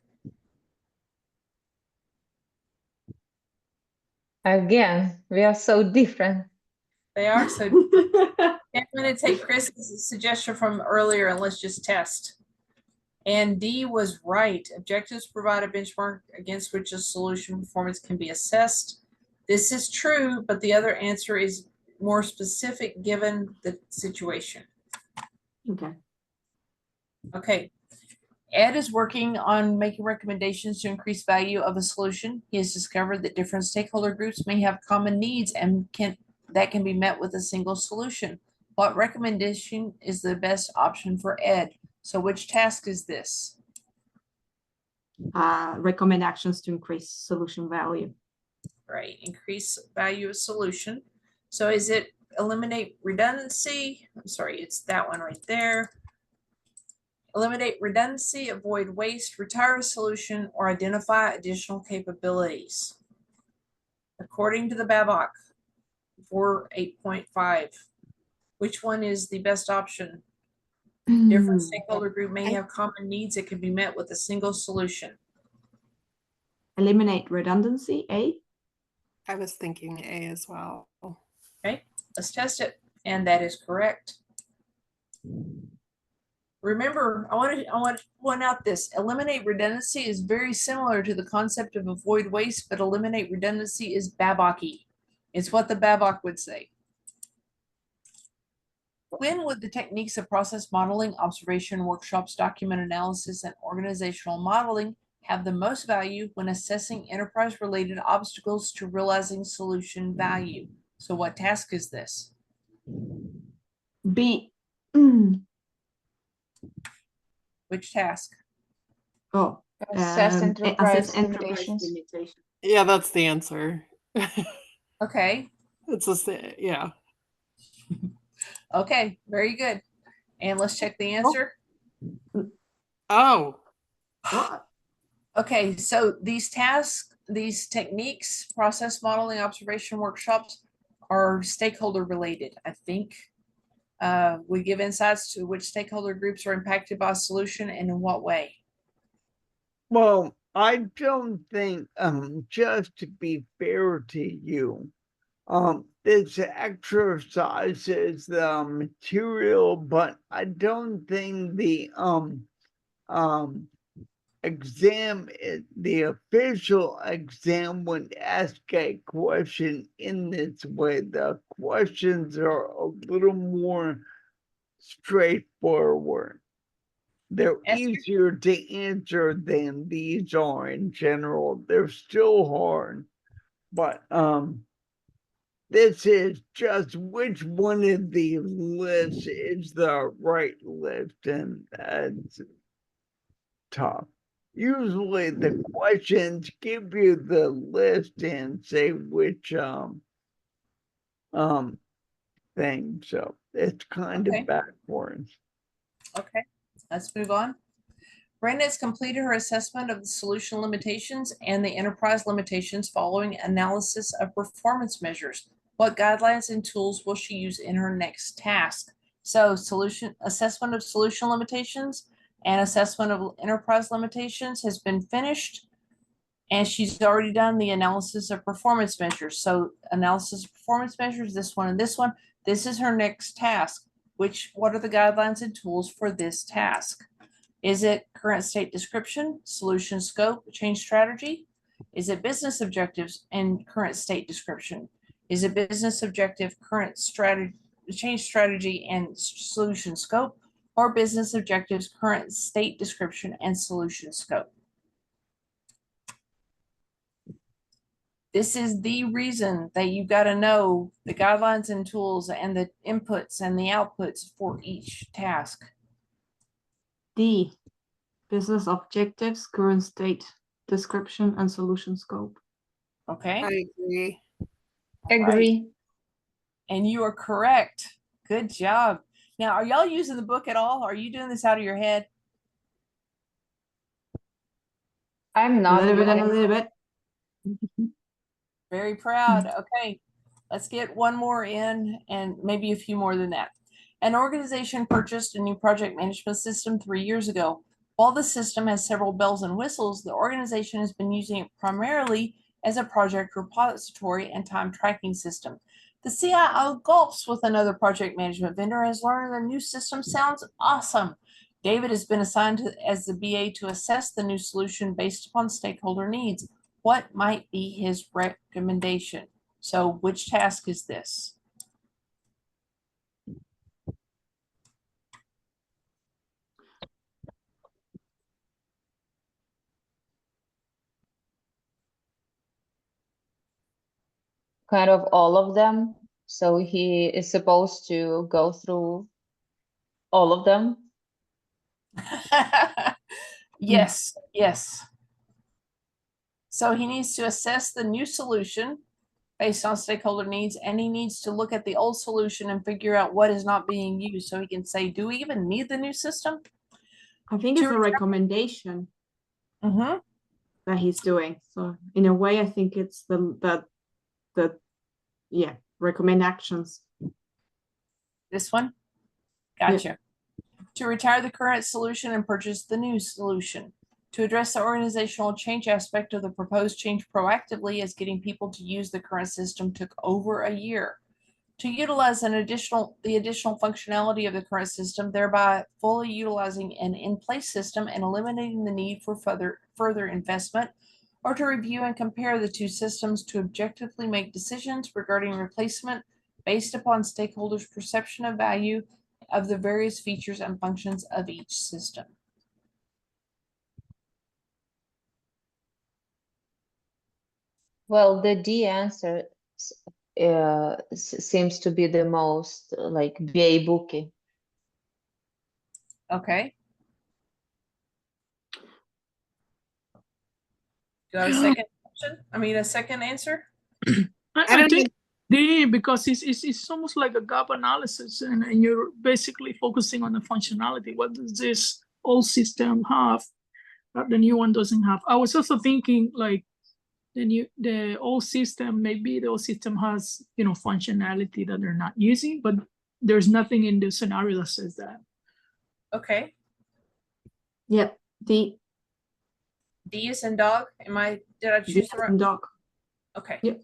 Again, we are so different. They are so. I'm going to take Chris's suggestion from earlier and let's just test. And D was right. Objectives provide a benchmark against which a solution performance can be assessed. This is true, but the other answer is more specific given the situation. Okay. Okay. Ed is working on making recommendations to increase value of a solution. He has discovered that different stakeholder groups may have common needs and that can be met with a single solution. What recommendation is the best option for Ed? So which task is this? Recommend actions to increase solution value. Right, increase value of solution. So is it eliminate redundancy? I'm sorry, it's that one right there. Eliminate redundancy, avoid waste, retire a solution, or identify additional capabilities. According to the BABOK 4.8.5, which one is the best option? Different stakeholder group may have common needs that can be met with a single solution. Eliminate redundancy, A. I was thinking A as well. Okay, let's test it. And that is correct. Remember, I want to point out this. Eliminate redundancy is very similar to the concept of avoid waste, but eliminate redundancy is BABOK-y. It's what the BABOK would say. When would the techniques of process modeling, observation, workshops, document analysis, and organizational modeling have the most value when assessing enterprise-related obstacles to realizing solution value? So what task is this? B. Which task? Oh, Assess enterprise assess enterprise limitations. limitations. Yeah, that's the answer. Okay. It's just, yeah. Okay, very good. And let's check the answer. Oh, What? Okay, so these tasks, these techniques, process modeling, observation workshops are stakeholder related, I think. We give insights to which stakeholder groups are impacted by a solution and in what way. Well, I don't think, just to be fair to you, this exercise is the material, but I don't think the exam, the official exam would ask a question in this way. The questions are a little more straightforward. They're easier to answer than these are in general. They're still hard, but this is just which one of the lists is the right list, and that's tough. Usually the questions give you the list and say which thing, so it's kind of backwards. Okay, let's move on. Brenda has completed her assessment of the solution limitations and the enterprise limitations following analysis of performance measures. What guidelines and tools will she use in her next task? So assessment of solution limitations and assessment of enterprise limitations has been finished. And she's already done the analysis of performance measures. So analysis of performance measures, this one and this one. This is her next task. What are the guidelines and tools for this task? Is it current state description, solution scope, change strategy? Is it business objectives and current state description? Is it business objective, current strategy, change strategy, and solution scope? Or business objectives, current state description, and solution scope? This is the reason that you've got to know the guidelines and tools and the inputs and the outputs for each task. D. Business objectives, current state description, and solution scope. Okay. I agree. Agree. Right. And you are correct. Good job. Now, are y'all using the book at all? Are you doing this out of your head? I'm not. A little bit. Very proud. Okay, let's get one more in and maybe a few more than that. An organization purchased a new project management system 3 years ago. While the system has several bells and whistles, the organization has been using it primarily as a project repository and time tracking system. The CIO gulps with another project management vendor has learned the new system sounds awesome. David has been assigned as the BA to assess the new solution based upon stakeholder needs. What might be his recommendation? So which task is this? Kind of all of them. So he is supposed to go through all of them. Yes, yes. So he needs to assess the new solution based on stakeholder needs, and he needs to look at the old solution and figure out what is not being used so he can say, do we even need the new system? I think it's a recommendation that he's doing. So in a way, I think it's the recommend actions. This one? Gotcha. To retire the current solution and purchase the new solution. To address the organizational change aspect of the proposed change proactively, as getting people to use the current system took over a year. To utilize the additional functionality of the current system, thereby fully utilizing an in-place system and eliminating the need for further investment, or to review and compare the two systems to objectively make decisions regarding replacement based upon stakeholders' perception of value of the various features and functions of each system. Well, the D answer seems to be the most like BA bookie. Okay. Do you have a second question? I mean, a second answer? I think D, because it's almost like a gap analysis, and you're basically focusing on the functionality. What does this old system have that the new one doesn't have? I was also thinking like the old system, maybe the old system has, you know, functionality that they're not using, but there's nothing in the scenario that says that. Okay. Yep. D is in dog. Did I choose the right? dog. Okay. Yep.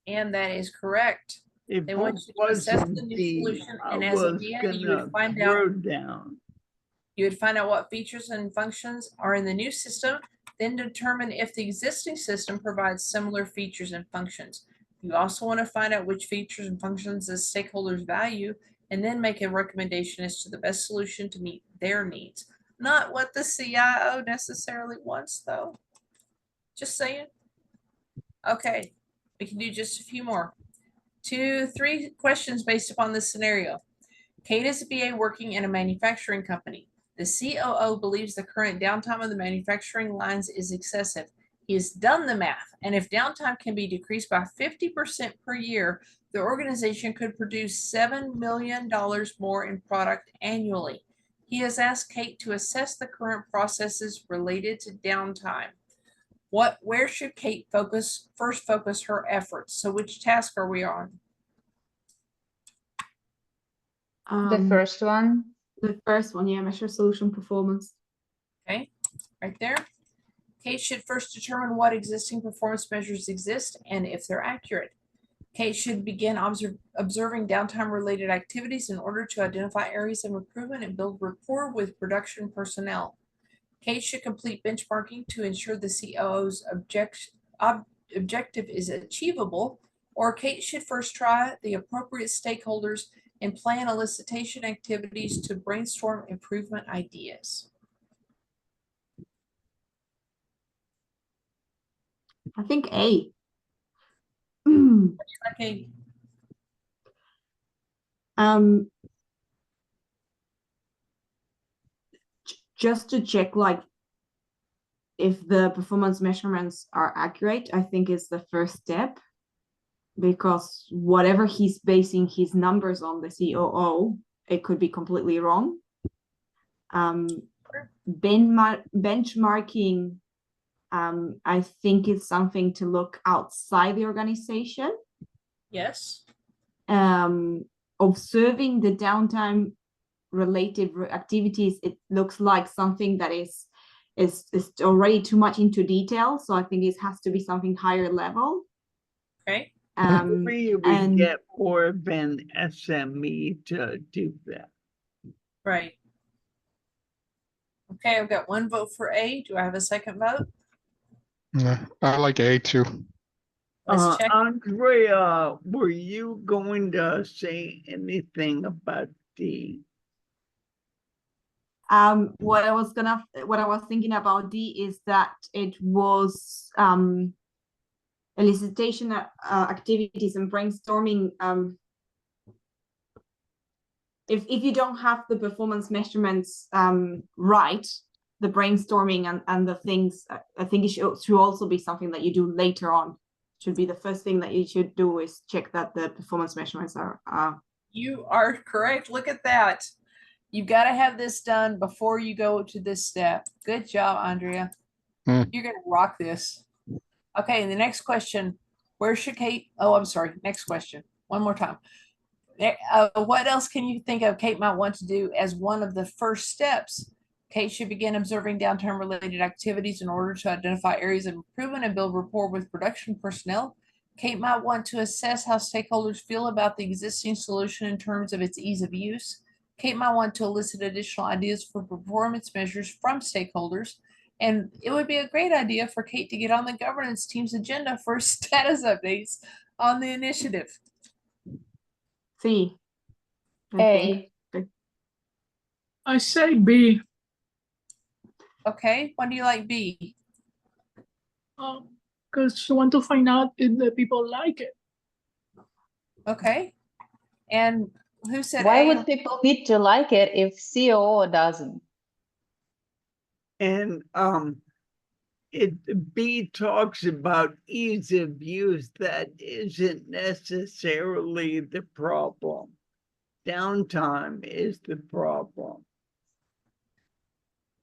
And that is correct. If They want you to assess the new solution, and as a BA, you would find out down. You would find out what features and functions are in the new system, then determine if the existing system provides similar features and functions. You also want to find out which features and functions the stakeholders value, and then make a recommendation as to the best solution to meet their needs. Not what the CIO necessarily wants, though. Just saying. Okay, we can do just a few more. 3 questions based upon this scenario. Kate is a BA working in a manufacturing company. The COO believes the current downtime of the manufacturing lines is excessive. He has done the math, and if downtime can be decreased by 50% per year, the organization could produce $7 million more in product annually. He has asked Kate to assess the current processes related to downtime. Where should Kate first focus her efforts? So which task are we on? The first one. The first one, yeah, measure solution performance. Okay, right there. Kate should first determine what existing performance measures exist and if they're accurate. Kate should begin observing downtime-related activities in order to identify areas of improvement and build rapport with production personnel. Kate should complete benchmarking to ensure the COO's objective is achievable, or Kate should first try the appropriate stakeholders and plan elicitation activities to brainstorm improvement ideas. I think A. Okay. Just to check, like, if the performance measurements are accurate, I think is the first step, because whatever he's basing his numbers on, the COO, it could be completely wrong. Benchmarking, I think is something to look outside the organization. Yes. Observing the downtime related activities, it looks like something that is already too much into detail. So I think it has to be something higher level. Okay. We get more of an SME to do that. Right. Okay, I've got 1 vote for A. Do I have a second vote? Yeah, I like A too. Let's check. Andrea, were you going to say anything about D? What I was thinking about D is that it was elicitation activities and brainstorming. If you don't have the performance measurements right, the brainstorming and the things, I think it should also be something that you do later on. Should be the first thing that you should do is check that the performance measurements are. You are correct. Look at that. You've got to have this done before you go to this step. Good job, Andrea. You're going to rock this. Okay, the next question. Where should Kate? Oh, I'm sorry. Next question. One more time. What else can you think of Kate might want to do as one of the first steps? Kate should begin observing downtime related activities in order to identify areas of improvement and build rapport with production personnel. Kate might want to assess how stakeholders feel about the existing solution in terms of its ease of use. Kate might want to elicit additional ideas for performance measures from stakeholders. And it would be a great idea for Kate to get on the governance team's agenda for status updates on the initiative. C. A. I say B. Okay, why do you like B? Because you want to find out if the people like it. Okay. And who said Why A? would people need to like it if COO doesn't? And B talks about ease of use. That isn't necessarily the problem. Downtime is the problem.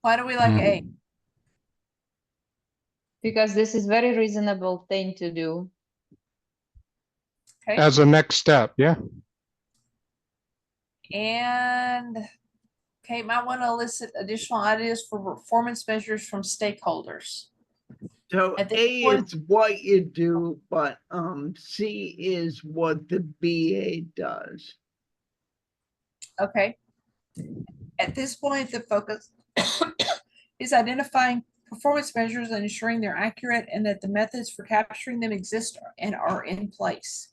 Why do we like A? Because this is very reasonable thing to do. Okay. As a next step, yeah. And Kate might want to elicit additional ideas for performance measures from stakeholders. So At this A point- is what you do, but C is what the BA does. Okay. At this point, the focus is identifying performance measures and ensuring they're accurate and that the methods for capturing them exist and are in place.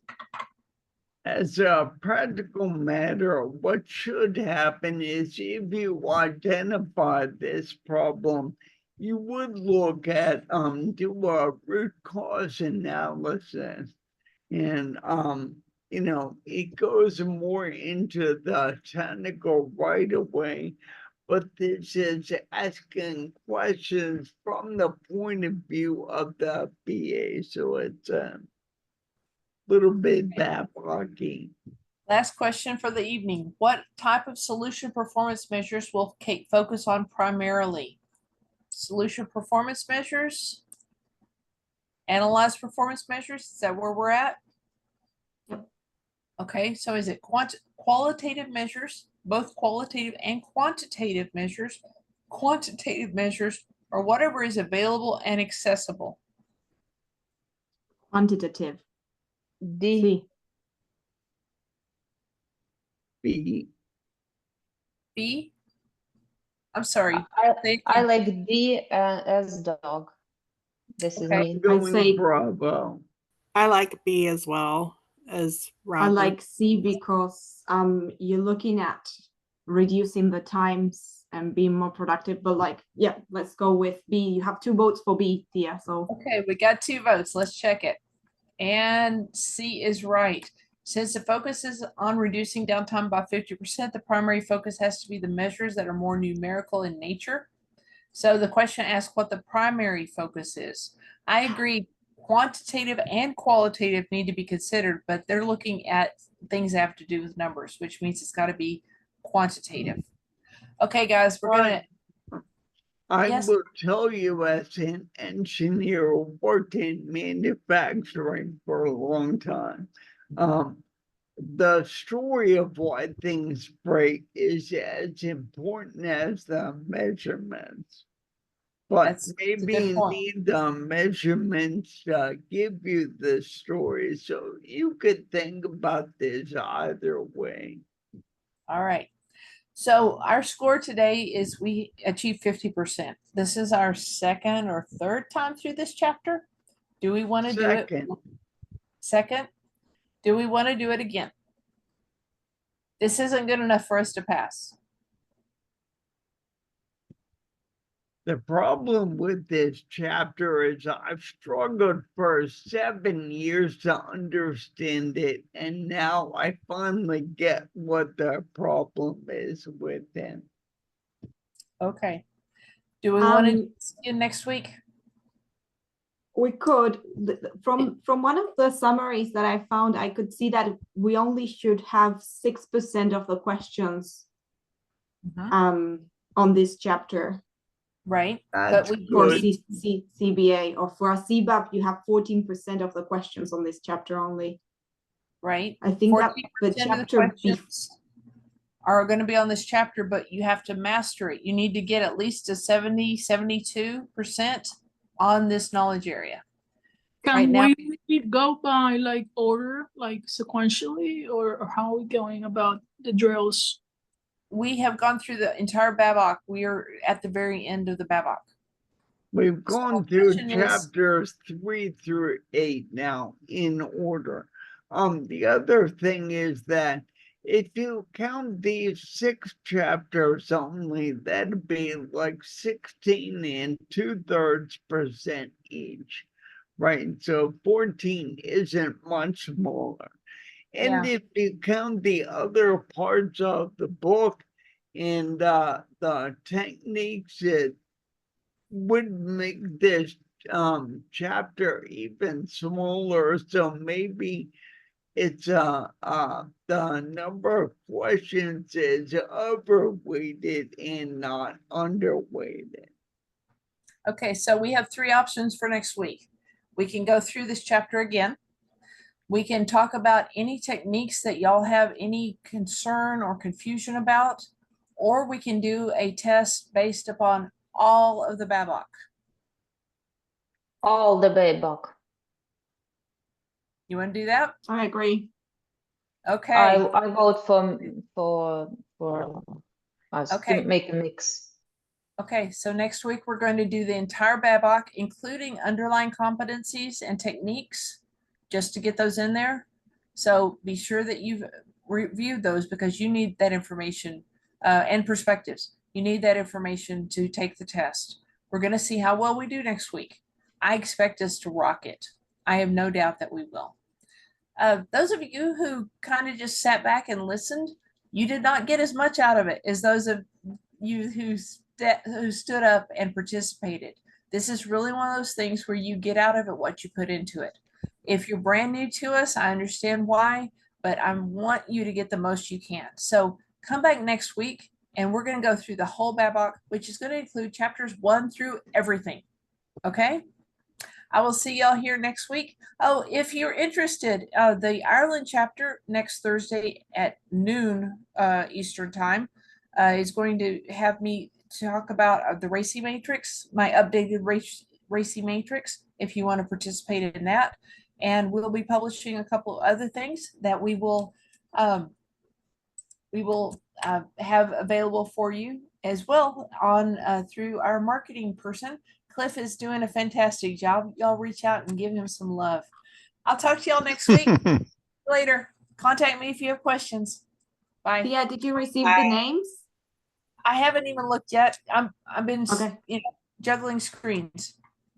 As a practical matter, what should happen is if you identify this problem, you would look at do a root cause analysis. And you know, it goes more into the technical right away, but this is asking questions from the point of view of the BA. So it's a little bit BABOK-y. Last question for the evening. What type of solution performance measures will Kate focus on primarily? Solution performance measures? Analyze performance measures? Is that where we're at? Okay, so is it qualitative measures, both qualitative and quantitative measures, or whatever is available and accessible? Quantitative. D. C. B. B? I'm sorry. I like D as dog. This is Okay. me. Going say- Bravo. I like B as well as I Robert. like C because you're looking at reducing the times and being more productive. But like, yeah, let's go with B. You have 2 votes for B, Thea. So Okay, we got 2 votes. Let's check it. And C is right. Since the focus is on reducing downtime by 50%, the primary focus has to be the measures that are more numerical in nature. So the question asks what the primary focus is. I agree, quantitative and qualitative need to be considered, but they're looking at things that have to do with numbers, which means it's got to be quantitative. Okay, guys, we're gonna. I Yes. will tell you, as an engineer working manufacturing for a long time, the story of why things break is as important as the measurements. But That's a maybe good you point. need the measurements to give you the story. So you could think about this either way. All right. So our score today is we achieved 50%. This is our 2nd or 3rd time through this chapter. Do we want to do it? Second? Do we want to do it again? This isn't good enough for us to pass. The problem with this chapter is I've struggled for 7 years to understand it, and now I finally get what the problem is with it. Okay. Do we want to see you next week? we could, from one of the summaries that I found, I could see that we only should have 6% of the questions on this chapter. Right. That's But we For good. CBA or for a CBAP, you have 14% of the questions on this chapter only. right? I think that the 14% of the chapter questions are going to be on this chapter, but you have to master it. You need to get at least a 72% on this knowledge area. Can Right now- we go by like order, like sequentially, or how are we going about the drills? We have gone through the entire BABOK. We are at the very end of the BABOK. We've gone So through question is- chapters 3 through 8 now in order. The other thing is that if you count these 6 chapters only, that'd be like 16 2/3% each, right? So 14 isn't much smaller. And Yeah. if you count the other parts of the book and the techniques, that would make this chapter even smaller. So maybe it's the number of questions is overweighted and not underweighted. Okay, so we have 3 options for next week. We can go through this chapter again. We can talk about any techniques that y'all have any concern or confusion about, or we can do a test based upon all of the BABOK. All the BABOK. You want to do that? I agree. Okay. I vote for us Okay. to make a mix. Okay, so next week we're going to do the entire BABOK, including underlying competencies and techniques, just to get those in there. So be sure that you've reviewed those, because you need that information and perspectives. You need that information to take the test. We're going to see how well we do next week. I expect us to rock it. I have no doubt that we will. Those of you who kind of just sat back and listened, you did not get as much out of it as those of you who stood up and participated. This is really one of those things where you get out of it what you put into it. If you're brand new to us, I understand why, but I want you to get the most you can. So come back next week and we're going to go through the whole BABOK, which is going to include chapters 1 through everything. Okay? I will see y'all here next week. Oh, if you're interested, the Ireland chapter next Thursday at noon Eastern time is going to have me talk about the RACI matrix, my updated RACI matrix, if you want to participate in that. And we'll be publishing a couple of other things that we will have available for you as well on through our marketing person. Cliff is doing a fantastic job. Y'all reach out and give him some love. I'll talk to y'all next week. Later. Contact me if you have questions. Bye. Yeah, did you receive the names? I haven't even looked yet. I've been Okay. juggling screens.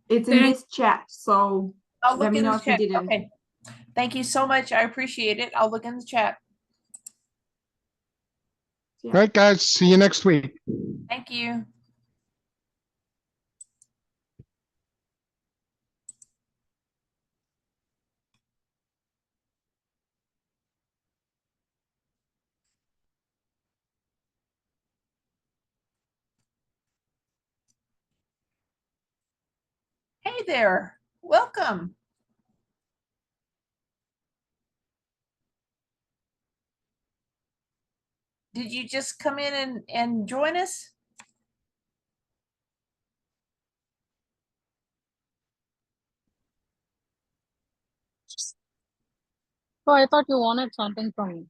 It's in this chat, so I'll let look me in know the if you chat. didn't. Okay. Thank you so much. I appreciate it. I'll look in the chat. Yeah. All right, guys. See you next week. Thank you. Hey there. Welcome. Did you just come in and join us? So I thought you wanted something from me.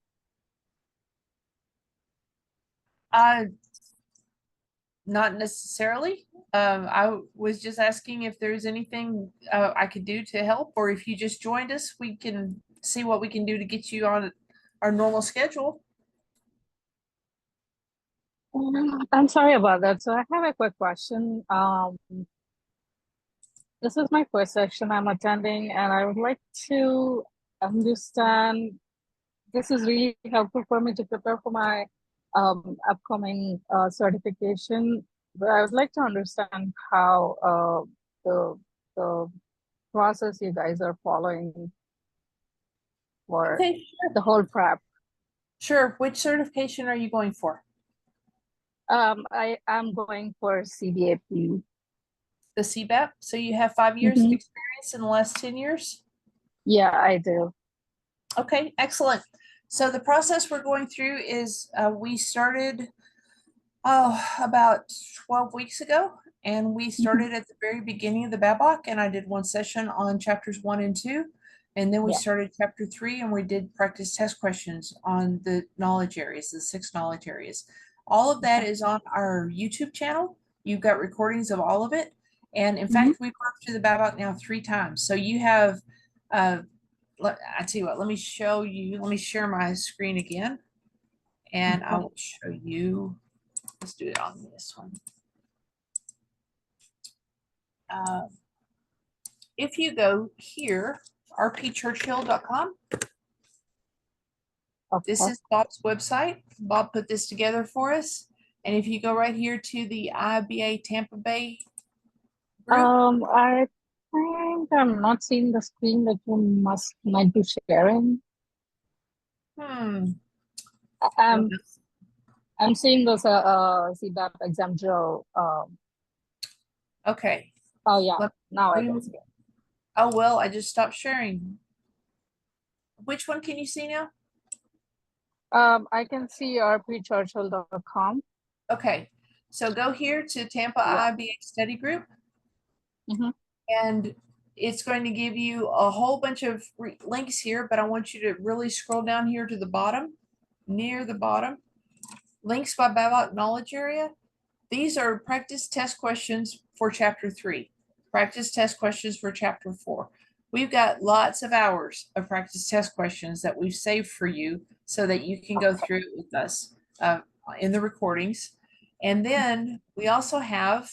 Not necessarily. I was just asking if there's anything I could do to help, or if you just joined us, we can see what we can do to get you on our normal schedule. I'm sorry about that. So I have a quick question. This is my first session I'm attending, and I would like to understand. This is really helpful for me to prepare for my upcoming certification. But I would like to understand how the process you guys are following for Okay, sure. the whole prep. Sure. Which certification are you going for? I am going for CBAP. The CBAP. So you have 5 years of experience in the last 10 years? Yeah, I do. Okay, excellent. So the process we're going through is we started about 12 weeks ago, and we started at the very beginning of the BABOK, and I did one session on chapters 1 and 2, and then we Yeah. started chapter 3, and we did practice test questions on the knowledge areas, the 6 knowledge areas. All of that is on our YouTube channel. You've got recordings of all of it, and in fact, we've gone through the BABOK now 3 times. So you have, I tell you what, let me show you. Let me share my screen again, and I will show you. Let's do it on this one. If you go here, rpchurchill.com, this is Bob's website. Bob put this together for us. And if you go right here to the IIBA Tampa Bay group, I think I'm not seeing the screen that you might be sharing. I'm seeing those CBAP exam drill. Okay. Oh yeah, now I can see it. Oh well, I just stopped sharing. Which one can you see now? I can see rpchurchill.com. Okay, so go here to Tampa IIBA study group, and it's going to give you a whole bunch of links here, but I want you to really scroll down here to the bottom, near the bottom. Links by BABOK knowledge area. These are practice test questions for chapter 3, practice test questions for chapter 4. We've got lots of hours of practice test questions that we've saved for you so that you can go through it with us in the recordings. And then we also have,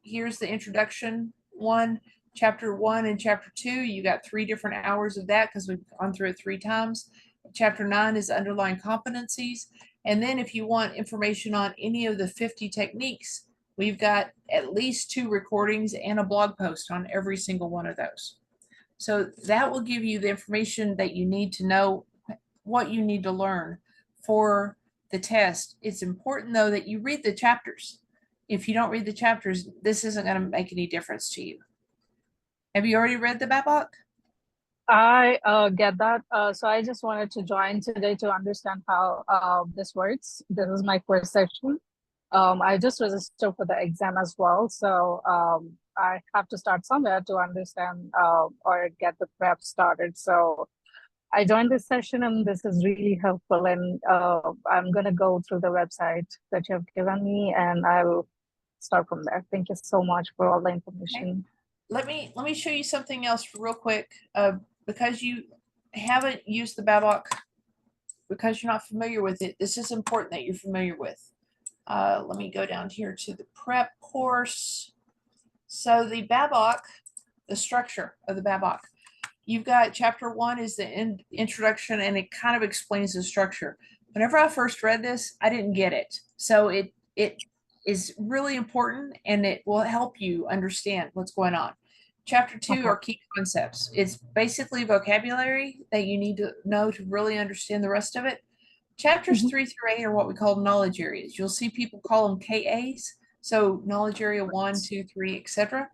here's the introduction one, chapter 1 and chapter 2. You got 3 different hours of that because we've gone through it 3 times. Chapter 9 is underlying competencies. And then if you want information on any of the 50 techniques, we've got at least 2 recordings and a blog post on every single one of those. So that will give you the information that you need to know what you need to learn for the test. It's important though that you read the chapters. If you don't read the chapters, this isn't going to make any difference to you. Have you already read the BABOK? I get that. So I just wanted to join today to understand how this works. This is my first session. I just registered for the exam as well. So I have to start somewhere to understand or get the prep started. So I joined this session and this is really helpful. And I'm going to go through the website that you have given me and I'll start from there. Thank you so much for all the information. Okay. Let me show you something else real quick. Because you haven't used the BABOK, because you're not familiar with it, this is important that you're familiar with. Let me go down here to the prep course. So the BABOK, the structure of the BABOK, you've got chapter 1 is the introduction, and it kind of explains the structure. Whenever I first read this, I didn't get it. So it is really important, and it will help you understand what's going on. Chapter 2 are key concepts. It's basically vocabulary that you need to know to really understand the rest of it. Chapters 3 through 8 are what we call knowledge areas. You'll see people call them KAs. So knowledge area 1, 2, 3, etc.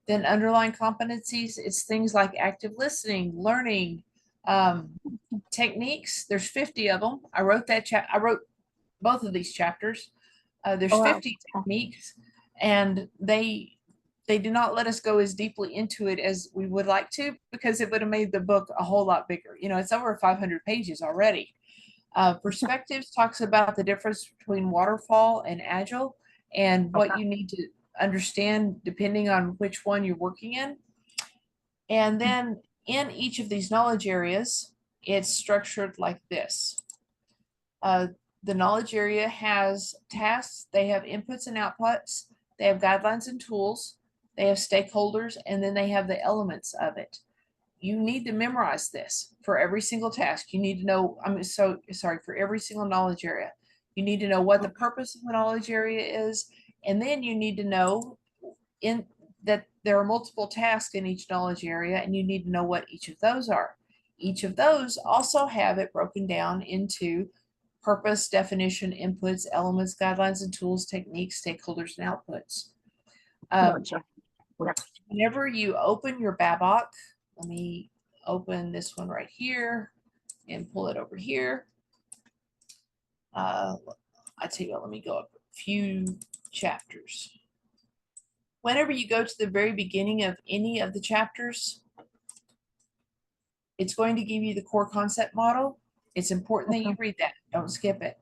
Then underlying competencies, it's things like active listening, learning, techniques. There's 50 of them. I wrote both of these chapters. There's 50 techniques, and they did not let us go as deeply into it as we would like to, because it would have made the book a whole lot bigger. You know, it's over 500 pages already. Perspectives talks about the difference between waterfall and agile and what you need to understand depending on which one you're working in. And then in each of these knowledge areas, it's structured like this. The knowledge area has tasks, they have inputs and outputs, they have guidelines and tools, they have stakeholders, and then they have the elements of it. You need to memorize this for every single task. You need to know, for every single knowledge area. You need to know what the purpose of the knowledge area is, and then you need to know that there are multiple tasks in each knowledge area, and you need to know what each of those are. Each of those also have it broken down into purpose, definition, inputs, elements, guidelines and tools, techniques, stakeholders, and outputs. Whenever you open your BABOK, let me open this one right here and pull it over here. I tell you what, let me go up a few chapters. Whenever you go to the very beginning of any of the chapters, it's going to give you the core concept model. It's important that you read that. Don't skip it.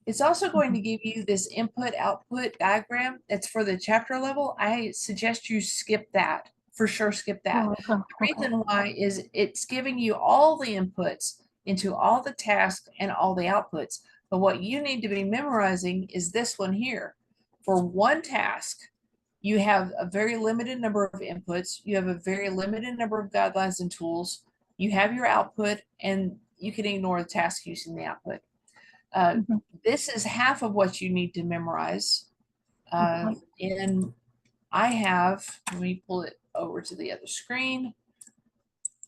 It's also going to give you this input-output diagram that's for the chapter level. I suggest you skip that. For sure, skip that. The reason why is it's giving you all the inputs into all the tasks and all the outputs. But what you need to be memorizing is this one here. For one task, you have a very limited number of inputs. You have a very limited number of guidelines and tools. You have your output, and you can ignore the task using the output. This is half of what you need to memorize. And I have, let me pull it over to the other screen.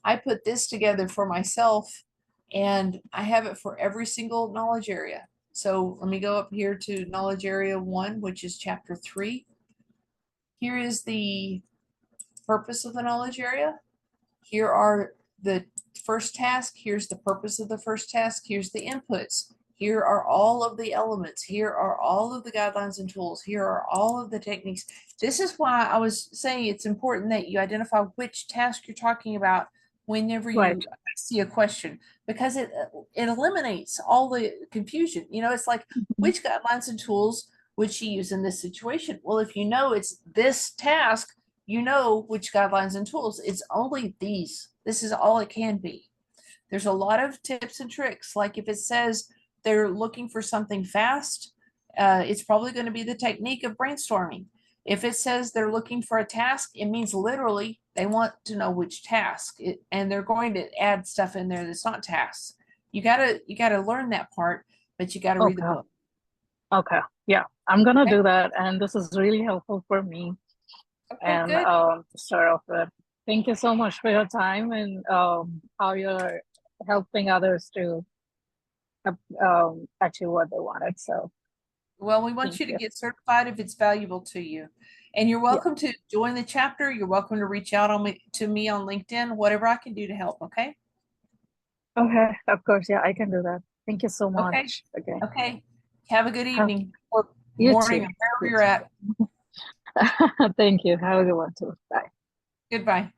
I put this together for myself, and I have it for every single knowledge area. So let me go up here to knowledge area 1, which is chapter 3. Here is the purpose of the knowledge area. Here are the first task. Here's the purpose of the first task. Here's the inputs. Here are all of the elements. Here are all of the guidelines and tools. Here are all of the techniques. This is why I was saying it's important that you identify which task you're talking about whenever you see a question, because it eliminates all the confusion. You know, it's like, which guidelines and tools would she use in this situation? Well, if you know it's this task, you know which guidelines and tools. It's only these. This is all it can be. There's a lot of tips and tricks. Like if it says they're looking for something fast, it's probably going to be the technique of brainstorming. If it says they're looking for a task, it means literally they want to know which task, and they're going to add stuff in there that's not tasks. You gotta learn that part, but you gotta read the book. Okay, yeah, I'm gonna do that, and this is really helpful for me. And to start off with, thank you so much for your time and how you're helping others to achieve what they wanted. So, well, we want you to get certified if it's valuable to you, and you're welcome to join the chapter. You're welcome to reach out to me on LinkedIn, whatever I can do to help. Okay. Okay, of course, yeah, I can do that. Thank you so much. Okay. Okay. Have a good evening or you morning, too. wherever you're at. Thank you. Have a good one too. Bye. Goodbye.